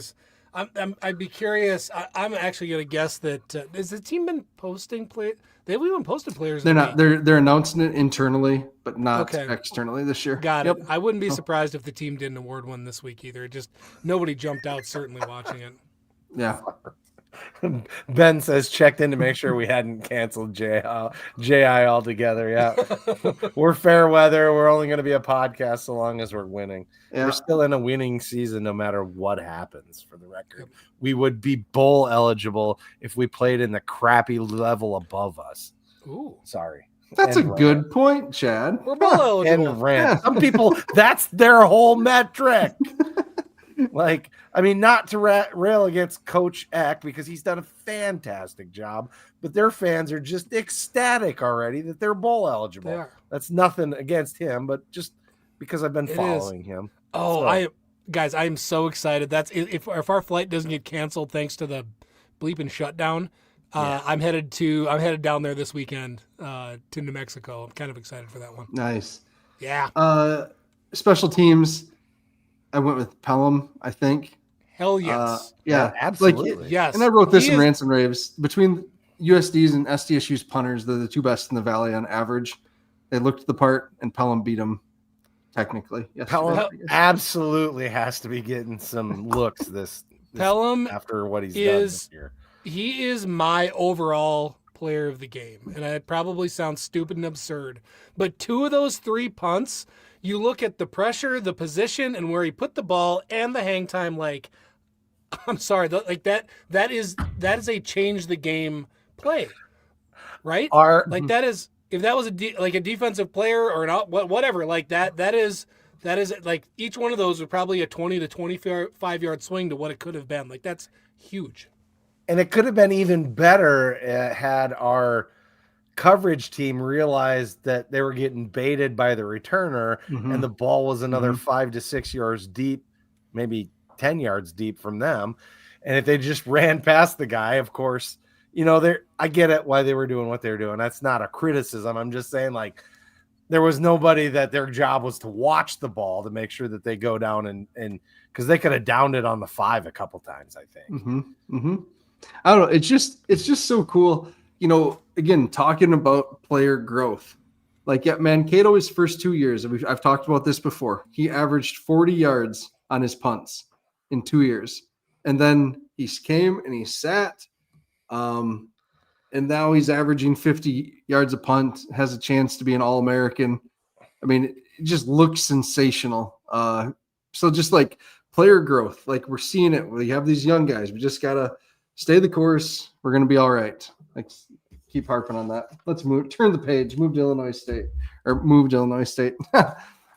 I'd be curious. I'm actually going to guess that has the team been posting play? They've even posted players. They're not. They're announcing it internally, but not externally this year. Got it. I wouldn't be surprised if the team didn't award one this week either. It just nobody jumped out. Certainly watching it. Yeah. Ben says checked in to make sure we hadn't canceled JI altogether. Yeah, we're fair weather. We're only going to be a podcast so long as we're winning. Yeah. We're still in a winning season no matter what happens. For the record, we would be bowl eligible if we played in the crappy level above us. Ooh, sorry. That's a good point, Chad. We're bowl eligible. And rant. Some people, that's their whole metric. Like, I mean, not to rail against Coach Eck because he's done a fantastic job, but their fans are just ecstatic already that they're bowl eligible. That's nothing against him, but just because I've been following him. Oh, so. I am so excited. That's if our flight doesn't get canceled thanks to the bleeping shutdown. I'm headed down there this weekend to New Mexico. I'm kind of excited for that one. Nice. Yeah. Special teams. I went with Pelham, I think. Hell yes. Yeah, absolutely. Yes. And I wrote this in Rants and Raves. Between USD's and SDSU's punters, they're the two best in the Valley on average. They looked the part, and Pelham beat them technically. Pelham absolutely has to be getting some looks this Pelham after what he's done this year. He is my overall player of the game. And it probably sounds stupid and absurd. But 2 of those 3 punts – you look at the pressure, the position, and where he put the ball and the hang time. Like, I'm sorry, like that is a change the game play, right? That is if that was a defensive player or whatever like that is like each one of those was probably a 20 to 25 yard swing to what it could have been. Like that's huge. And it could have been even better had our coverage team realized that they were getting baited by the returner, and the ball was another 5 to 6 yards deep, maybe 10 yards deep from them. And if they just ran past the guy, of course, I get it why they were doing what they were doing. That's not a criticism. I'm just saying, like, there was nobody that their job was to watch the ball to make sure that they go down and because they could have downed it on the 5 a couple times, I think. I don't know. It's just so cool. Again, talking about player growth. Like, Mankato, his first 2 years, I've talked about this before. He averaged 40 yards on his punts in 2 years. And then he came and he sat. And now he's averaging 50 yards a punt, has a chance to be an All-American. I mean, it just looks sensational. So just like player growth, like we're seeing it. We have these young guys. We just got to stay the course. We're going to be all right. Like, keep harping on that. Let's turn the page, move to Illinois State.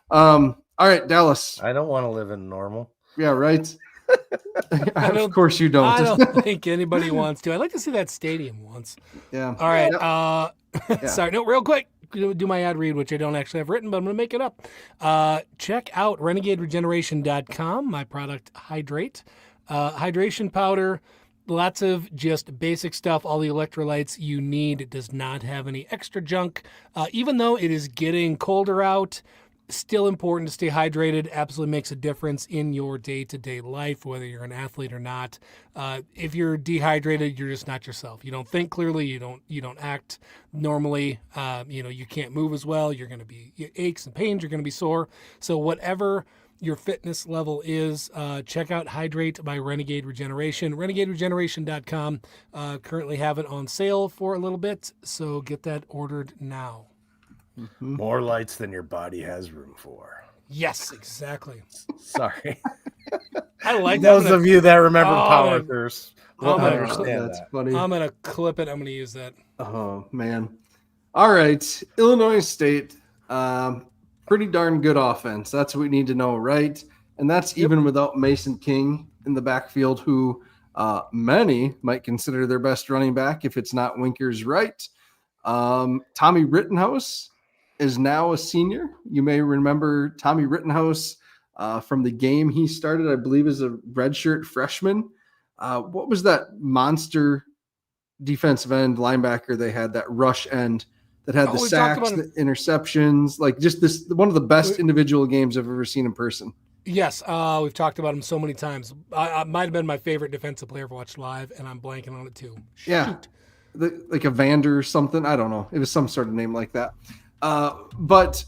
All right, Dallas. I don't want to live in Normal. Yeah, right. Of course you don't. I don't think anybody wants to. I'd like to see that stadium once. Yeah. All right. Sorry. No, real quick. Do my ad read, which I don't actually have written, but I'm going to make it up. Check out renegaderegeneration.com, my product Hydrate. Hydration powder, lots of just basic stuff, all the electrolytes you need. It does not have any extra junk. Even though it is getting colder out, still important to stay hydrated. Absolutely makes a difference in your day-to-day life, whether you're an athlete or not. If you're dehydrated, you're just not yourself. You don't think clearly. You don't act normally. You can't move as well. You're going to be aches and pains. You're going to be sore. So whatever your fitness level is, check out Hydrate by Renegade Regeneration. RenegadeRegeneration.com. Currently have it on sale for a little bit, so get that ordered now. More lights than your body has room for. Yes, exactly. Sorry. I like those of you that remember Power Thirst. That's funny. I'm going to clip it. I'm going to use that. Oh, man. All right. Illinois State, pretty darn good offense. That's what we need to know, right? And that's even without Mason King in the backfield, who many might consider their best running back if it's not Winkers Wright. Tommy Rittenhouse is now a senior. You may remember Tommy Rittenhouse from the game he started, I believe, as a redshirt freshman. What was that monster defensive end linebacker they had, that rush end that had the sacks, the interceptions, like just this, one of the best individual games I've ever seen in person. Yes, we've talked about him so many times. I might have been my favorite defensive player I've watched live, and I'm blanking on it too. Shoot. Yeah, like a Vander or something. I don't know. It was some sort of name like that. But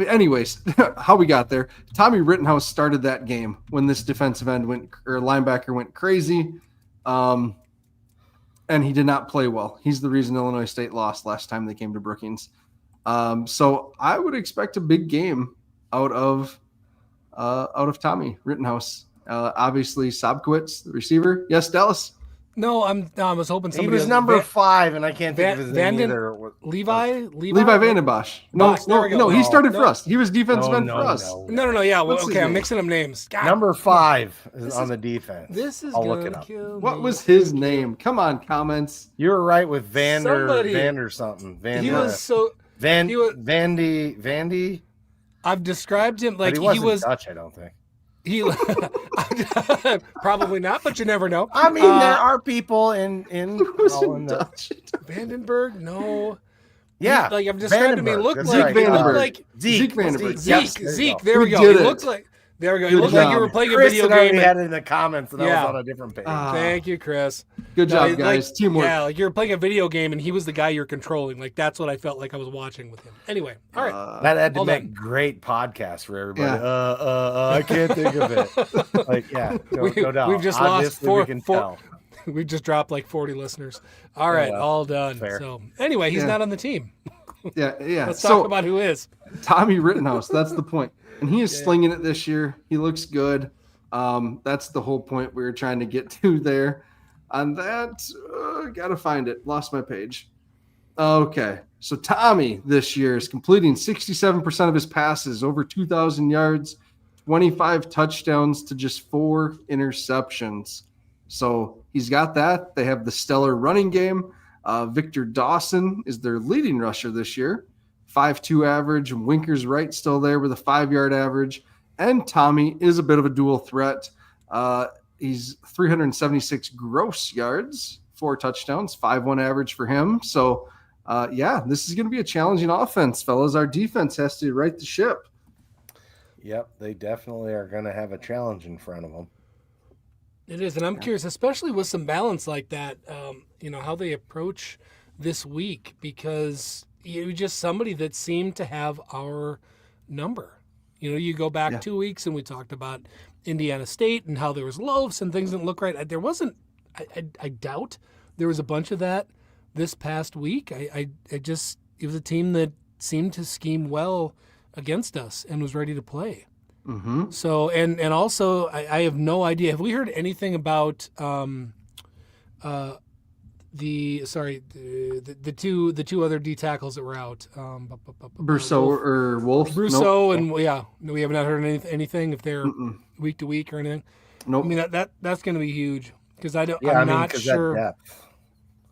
anyways, how we got there. Tommy Rittenhouse started that game when this defensive end linebacker went crazy. And he did not play well. He's the reason Illinois State lost last time they came to Brookings. So I would expect a big game out of Tommy Rittenhouse. Obviously Sobkowitz, the receiver. Yes, Dallas. No, I was hoping somebody. He was number 5, and I can't think of his name either. Levi Vandenbosch. No, he started for us. He was defensive end for us. No. Yeah, well, okay, I'm mixing up names. God. Number 5 is on the defense. This is I'll look it up. What was his name? Come on, comments. You were right with Vander something. He was so Vandy. I've described him like he was Dutch, I don't think. He probably not, but you never know. I mean, there are people in Dutch. Vandenberg, no. Yeah, like I've described him. He looked like Zeke Vandenberg. Zeke. There we go. He looked like. There we go. It looked like you were playing a video game. We had it in the comments, and I was on a different page. Thank you, Chris. Good job, guys. Teamwork. Yeah, like you were playing a video game, and he was the guy you're controlling. Like that's what I felt like I was watching with him. Anyway, all right. That had to make great podcasts for everybody. Yeah. I can't think of it. Like, no doubt. We've just lost four. We just dropped like 40 listeners. All right, all done. Fair. So anyway, he's not on the team. Yeah. Let's talk about who is. Tommy Rittenhouse. That's the point. And he is slinging it this year. He looks good. That's the whole point we were trying to get to there. On that, got to find it. Lost my page. Okay. So Tommy this year is completing 67% of his passes, over 2,000 yards, 25 touchdowns to just 4 interceptions. So he's got that. They have the stellar running game. Victor Dawson is their leading rusher this year, 5.2 average. Winkers Wright still there with a 5-yard average. And Tommy is a bit of a dual threat. He's 376 gross yards, 4 touchdowns, 5.1 average for him. So, this is going to be a challenging offense, fellas. Our defense has to right the ship. Yep, they definitely are going to have a challenge in front of them. It is, and I'm curious, especially with some balance like that, how they approach this week, because you're just somebody that seemed to have our number. You go back 2 weeks and we talked about Indiana State and how there was loafs and things didn't look right. There wasn't, I doubt there was a bunch of that this past week. It was a team that seemed to scheme well against us and was ready to play. Mm-hmm. So, and also I have no idea. Have we heard anything about the two other D tackles that were out? Brousseau or Wolf? Brousseau nope. and we have not heard anything if they're week to week or anything. Nope. I mean that's going to be huge because I'm not sure. That depth.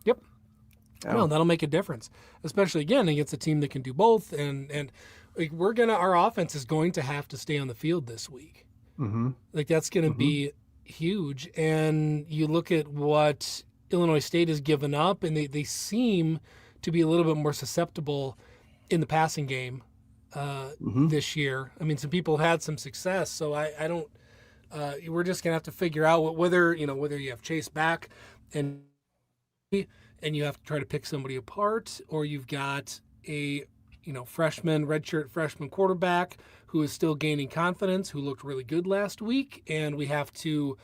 Yep. Yeah. No, that'll make a difference, especially again against a team that can do both. And like our offense is going to have to stay on the field this week. Mm-hmm. Like that's going to be huge. And you look at what Illinois State has given up, and they seem to be a little bit more susceptible in the passing game this year. I mean, some people had some success, so I don't. We're just gonna have to figure out whether you have Chase back and you have to try to pick somebody apart, or you've got a redshirt freshman quarterback who is still gaining confidence, who looked really good last week, and we have to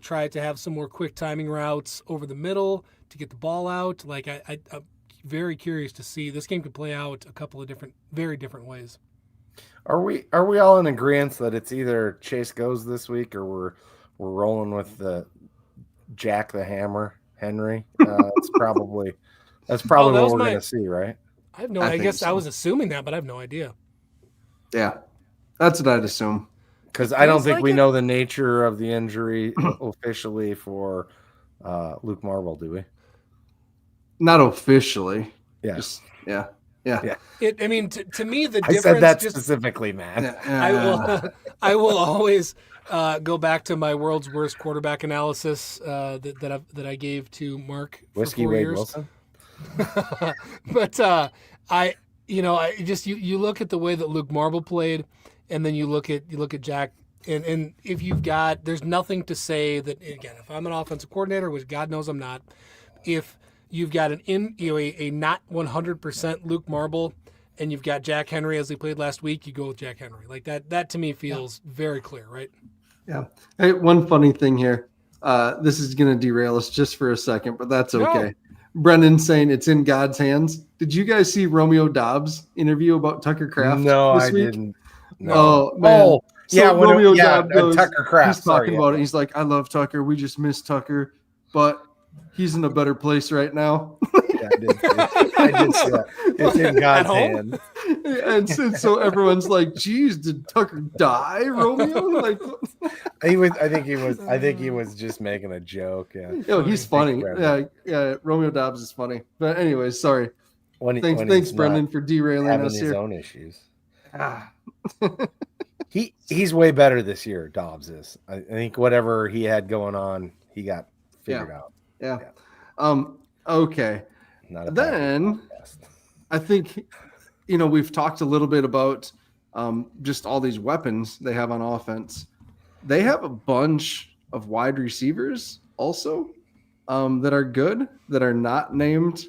try to have some more quick timing routes over the middle to get the ball out. Like I'm very curious to see. This game could play out a couple of very different ways. Are we all in agreement that it's either Chase goes this week or we're rolling with the Jack the Hammer Henry? That's probably what we're going to see, right? I have no. I guess so. I was assuming that, but I have no idea. Yeah, that's what I'd assume. Because I don't think we know the nature of the injury officially for Luke Marble, do we? Not officially. Yeah. Yeah. To me, the difference. I said that specifically, man. I will always go back to my world's worst quarterback analysis that I gave to Mark for Whiskey 4 Wade years. Wilson. But you look at the way that Luke Marble played, and then you look at Jack, and if there's nothing to say that, again, if I'm an offensive coordinator, which God knows I'm not, if you've got a not 100% Luke Marble and you've got Jack Henry as he played last week, you go with Jack Henry. Like that to me feels very clear, right? Yeah. Hey, one funny thing here. This is going to derail us just for a second, but that's okay. No. Brendan saying it's in God's hands. Did you guys see Romeo Dobbs' interview about Tucker Kraft? No, this I week? Didn't. No. Oh, man. Oh, yeah. So Romeo Dobbs goes, Tucker Kraft. He's talking about it. He's like, I love Tucker. We just miss Tucker, but he's in a better place right now. Yeah, I did see that. It's in God's hands. And so everyone's like, geez, did Tucker die, Romeo? Like, I think he was just making a joke. Yeah. Yo, he's funny. Yeah. Romeo Dobbs is funny. But anyways, sorry. Thanks, Brendan, for derailing us here. His own issues. He's way better this year. Dobbs is. I think whatever he had going on, he got figured out. Yeah. Okay. Then I think, we've talked a little bit about just all these weapons they have on offense. They have a bunch of wide receivers also that are good, that are not named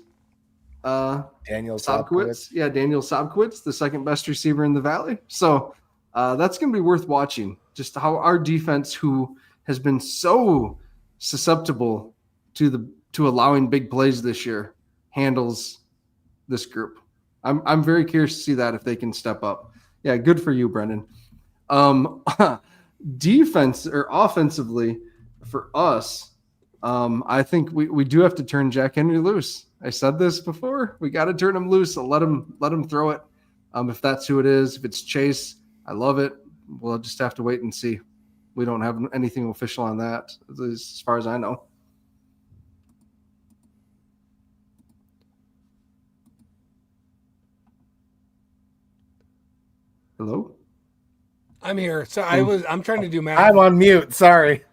Daniel Sobkowitz. Yeah, Daniel Sobkowitz, the second best receiver in the Valley. So that's going to be worth watching, just how our defense, who has been so susceptible to allowing big plays this year, handles this group. I'm very curious to see that if they can step up. Yeah, good for you, Brendan. Defense or offensively for us, I think we do have to turn Jack Henry loose. I said this before. We got to turn him loose and let him throw it. If that's who it is, if it's Chase, I love it. We'll just have to wait and see. We don't have anything official on that, as far as I know. Hello? I'm here. So I'm trying to do math. I'm on mute. Sorry.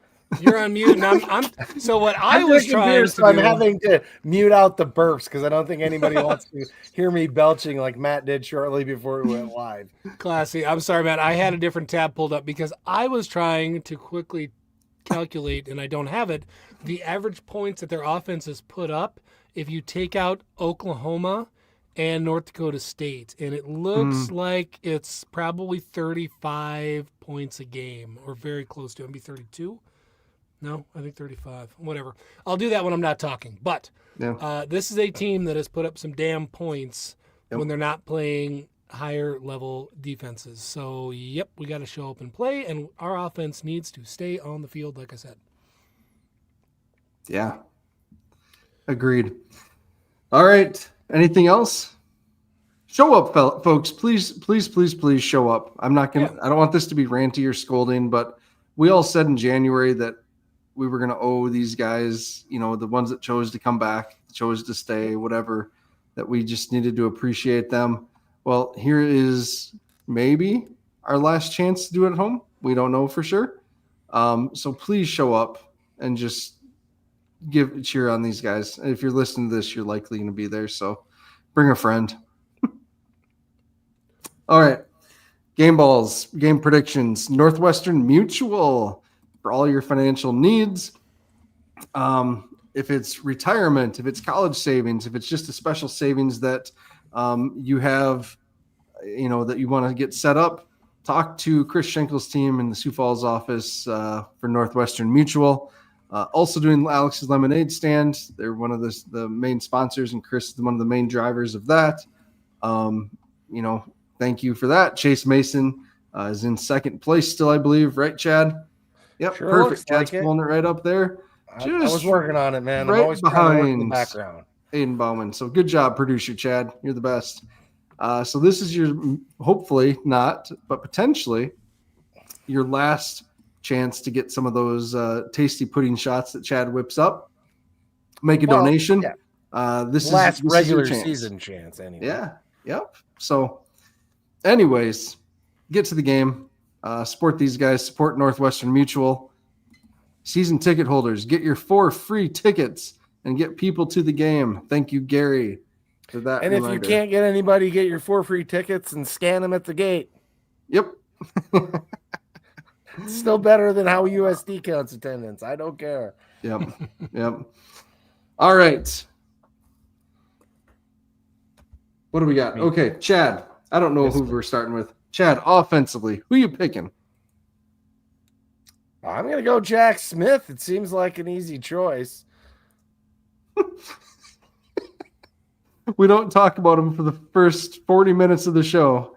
You're on mute, and I'm so what I I'm was drinking trying beer, to so I'm do. having to mute out the burps because I don't think anybody wants to hear me belching like Matt did shortly before we went live. Classy. I'm sorry, Matt. I had a different tab pulled up because I was trying to quickly calculate, and I don't have it, the average points that their offense has put up if you take out Oklahoma and North Dakota State. And it looks like it's probably 35 points a game or very close to it. Maybe 32? No, I think 35. Whatever. I'll do that when I'm not talking. But this is a team that has put up some damn points when they're not playing higher level defenses. So, yep, we got to show up and play, and our offense needs to stay on the field, like I said. Yeah. Agreed. All right. Anything else? Show up, folks. Please show up. I'm not going to, I don't want this to be ranty or scolding, but we all said in January that we were going to owe these guys, the ones that chose to come back, chose to stay, whatever, that we just needed to appreciate them. Well, here is maybe our last chance to do it at home. We don't know for sure. So please show up and just cheer on these guys. If you're listening to this, you're likely going to be there. So bring a friend. All right. Game balls, game predictions, Northwestern Mutual for all your financial needs. If it's retirement, if it's college savings, if it's just a special savings that you have, that you want to get set up, talk to Chris Schenkel's team in the Sioux Falls office for Northwestern Mutual. Also doing Alex's Lemonade Stand. They're one of the main sponsors, and Chris is one of the main drivers of that. Thank you for that. Chase Mason is in second place still, I believe. Right, Chad? Yep, Sure, perfect. Chad's pulling it right up there. I was working on it, man. Right, I'm always trying to work in the background. Aiden Bowman. So good job, producer Chad. You're the best. So this is your, hopefully not, but potentially your last chance to get some of those tasty pudding shots that Chad whips up. Make a donation. Yeah. This last is this regular is your season chance, anyway. Yeah. Yep. So, anyways, get to the game. Support these guys. Support Northwestern Mutual. Season ticket holders, get your 4 free tickets and get people to the game. Thank you, Gary, for that. And reminder. if you can't get anybody, get your 4 free tickets and scan them at the gate. Yep. It's still better than how USD counts attendance. I don't care. Yep. All right. What do we got? Okay, Chad. I don't know who we're starting with. Chad, offensively, who you picking? I'm going to go Jack Smith. It seems like an easy choice. We don't talk about him for the first 40 minutes of the show.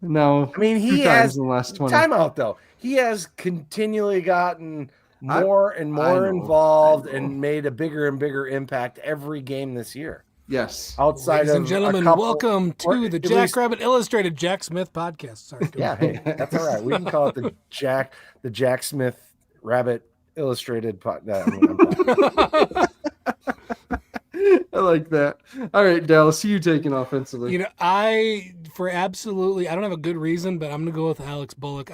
No, I mean, he has in the last 20. Timeout though. He has continually gotten more and more involved and made a bigger and bigger impact every game this year. Yes. Outside Ladies and gentlemen, welcome to the Jackrabbit Illustrated Jack Smith podcast. Sorry. Yeah, hey, that's all right. We can call it the Jack Smith Rabbit Illustrated podcast. I like that. All right, Dallas, who you taking offensively? I don't have a good reason, but I'm going to go with Alex Bullock.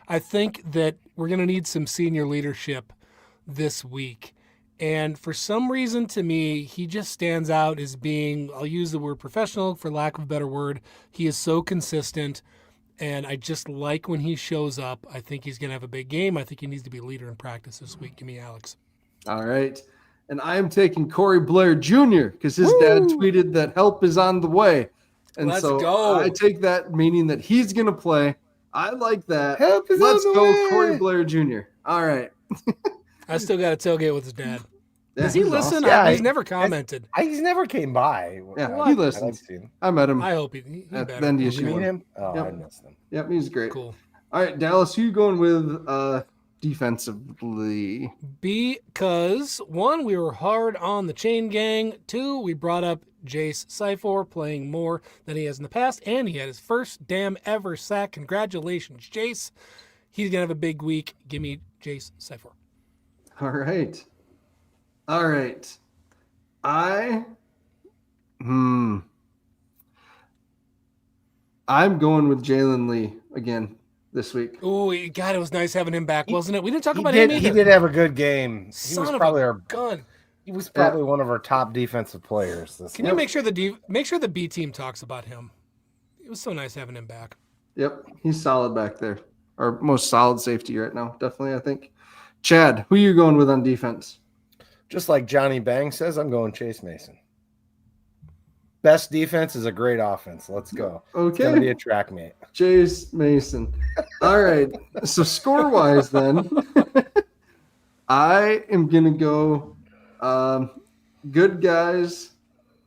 I think that we're going to need some senior leadership this week. And for some reason, to me, he just stands out as being, I'll use the word professional for lack of a better word. He is so consistent, and I just like when he shows up. I think he's going to have a big game. I think he needs to be a leader in practice this week. Give me Alex. All right. And I am taking Corey Blair Jr. because his dad tweeted that help is on the way. And Let's so go. I take that meaning that he's going to play. I like that. Help is Let's on the go, way. Corey Blair Jr. All right. I still got to tailgate with his dad. Yeah, Does he listen? awesome. Yeah, he's never commented. He's never came by. Yeah, he listens. I met him. I hope he at better. Bendy Did you meet him? Oh, Yep. I missed him. Yep, he's great. Cool. All right, Dallas, who you going with defensively? Because 1, we were hard on the chain gang. 2, we brought up Jace Cyfor playing more than he has in the past, and he had his first damn ever sack. Congratulations, Jace. He's gonna have a big week. Give me Jace Cyfor. All right. I'm going with Jalen Lee again this week. Oh, God, it was nice having him back, wasn't it? We didn't talk about him either. He did have a good game. He was probably our gun. He was probably one of our top defensive players. Can you make sure the B team talks about him? It was so nice having him back. Yep, he's solid back there. Our most solid safety right now, definitely, I think. Chad, who are you going with on defense? Just like Johnny Bang says, I'm going Chase Mason. Best defense is a great offense. Let's go. Okay. It's going to be a track mate. Chase Mason. All right. So score-wise then, I am going to go good guys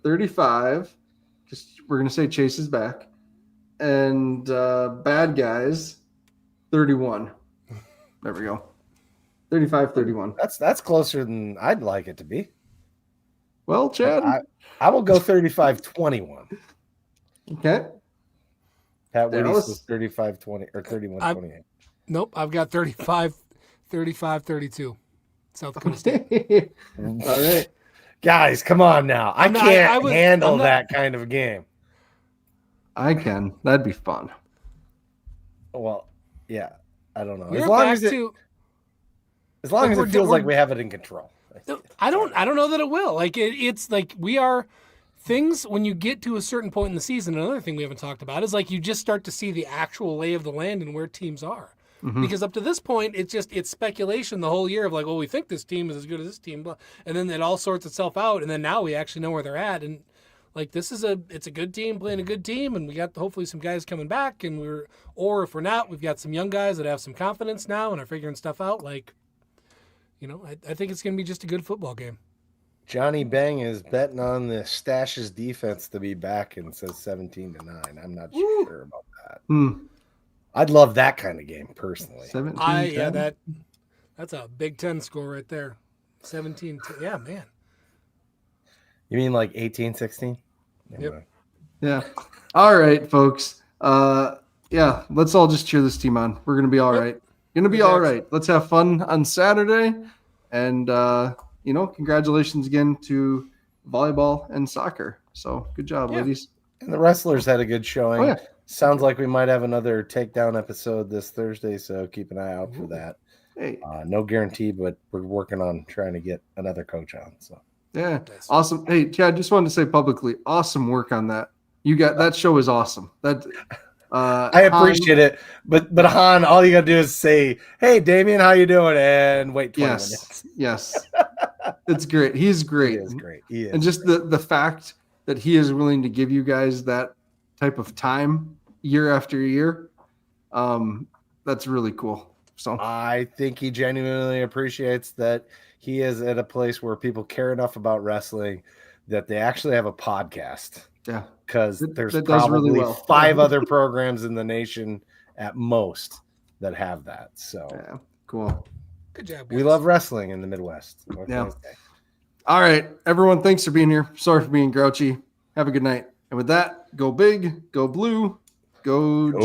35, because we're going to say Chase is back, and bad guys 31. There we go. 35-31. That's closer than I'd like it to be. Well, Chad, I will go 35-21. Okay. Pat Whitty was 35-20 or 31-28. Nope, I've got 35-32. South Dakota State. All right. Guys, come on now. I can't handle that kind of game. I can. That'd be fun. Well, yeah. I don't know. As long as it feels like we have it in control. I don't know that it will. Like it's like we are things when you get to a certain point in the season. Another thing we haven't talked about is like you just start to see the actual lay of the land and where teams are. Mm-hmm. Because up to this point, it's speculation the whole year of like, well, we think this team is as good as this team, and then it all sorts itself out, and then now we actually know where they're at, and like it's a good team playing a good team, and we got hopefully some guys coming back, and or if we're not, we've got some young guys that have some confidence now and are figuring stuff out. Like, I think it's going to be just a good football game. Johnny Bang is betting on the Stashes defense to be back and says 17-9. I'm not sure about that. I'd love that kind of game personally. 17-10? That's a Big Ten score right there. 17. Yeah, man. You mean like 18-16? Yep. Yeah. All right, folks. Yeah, let's all just cheer this team on. We're going to be all right. Going to be all right. Let's have fun on Saturday. And, congratulations again to volleyball and soccer. So good job, ladies. And the wrestlers had a good showing. Oh, yeah. Sounds like we might have another takedown episode this Thursday, so keep an eye out for that. Hey. No guarantee, but we're working on trying to get another coach on. So yeah, awesome. Hey, Chad, just wanted to say publicly, awesome work on that. You got that show is awesome. That I appreciate it, but Han, all you gotta do is say, "Hey, Damien, how you doing?" and wait 20 minutes. Yes, it's great. He's great. He is great. He is and just the fact that he is willing to give you guys that type of time year after year, that's really cool. So I think he genuinely appreciates that he is at a place where people care enough about wrestling that they actually have a podcast. Yeah, because there's probably really 5 other programs in the nation at most that have that. So yeah, cool. Good job, guys. We love wrestling in the Midwest. Yeah. All right, everyone. Thanks for being here. Sorry for being grouchy. Have a good night. And with that, go big, go blue, go Jack.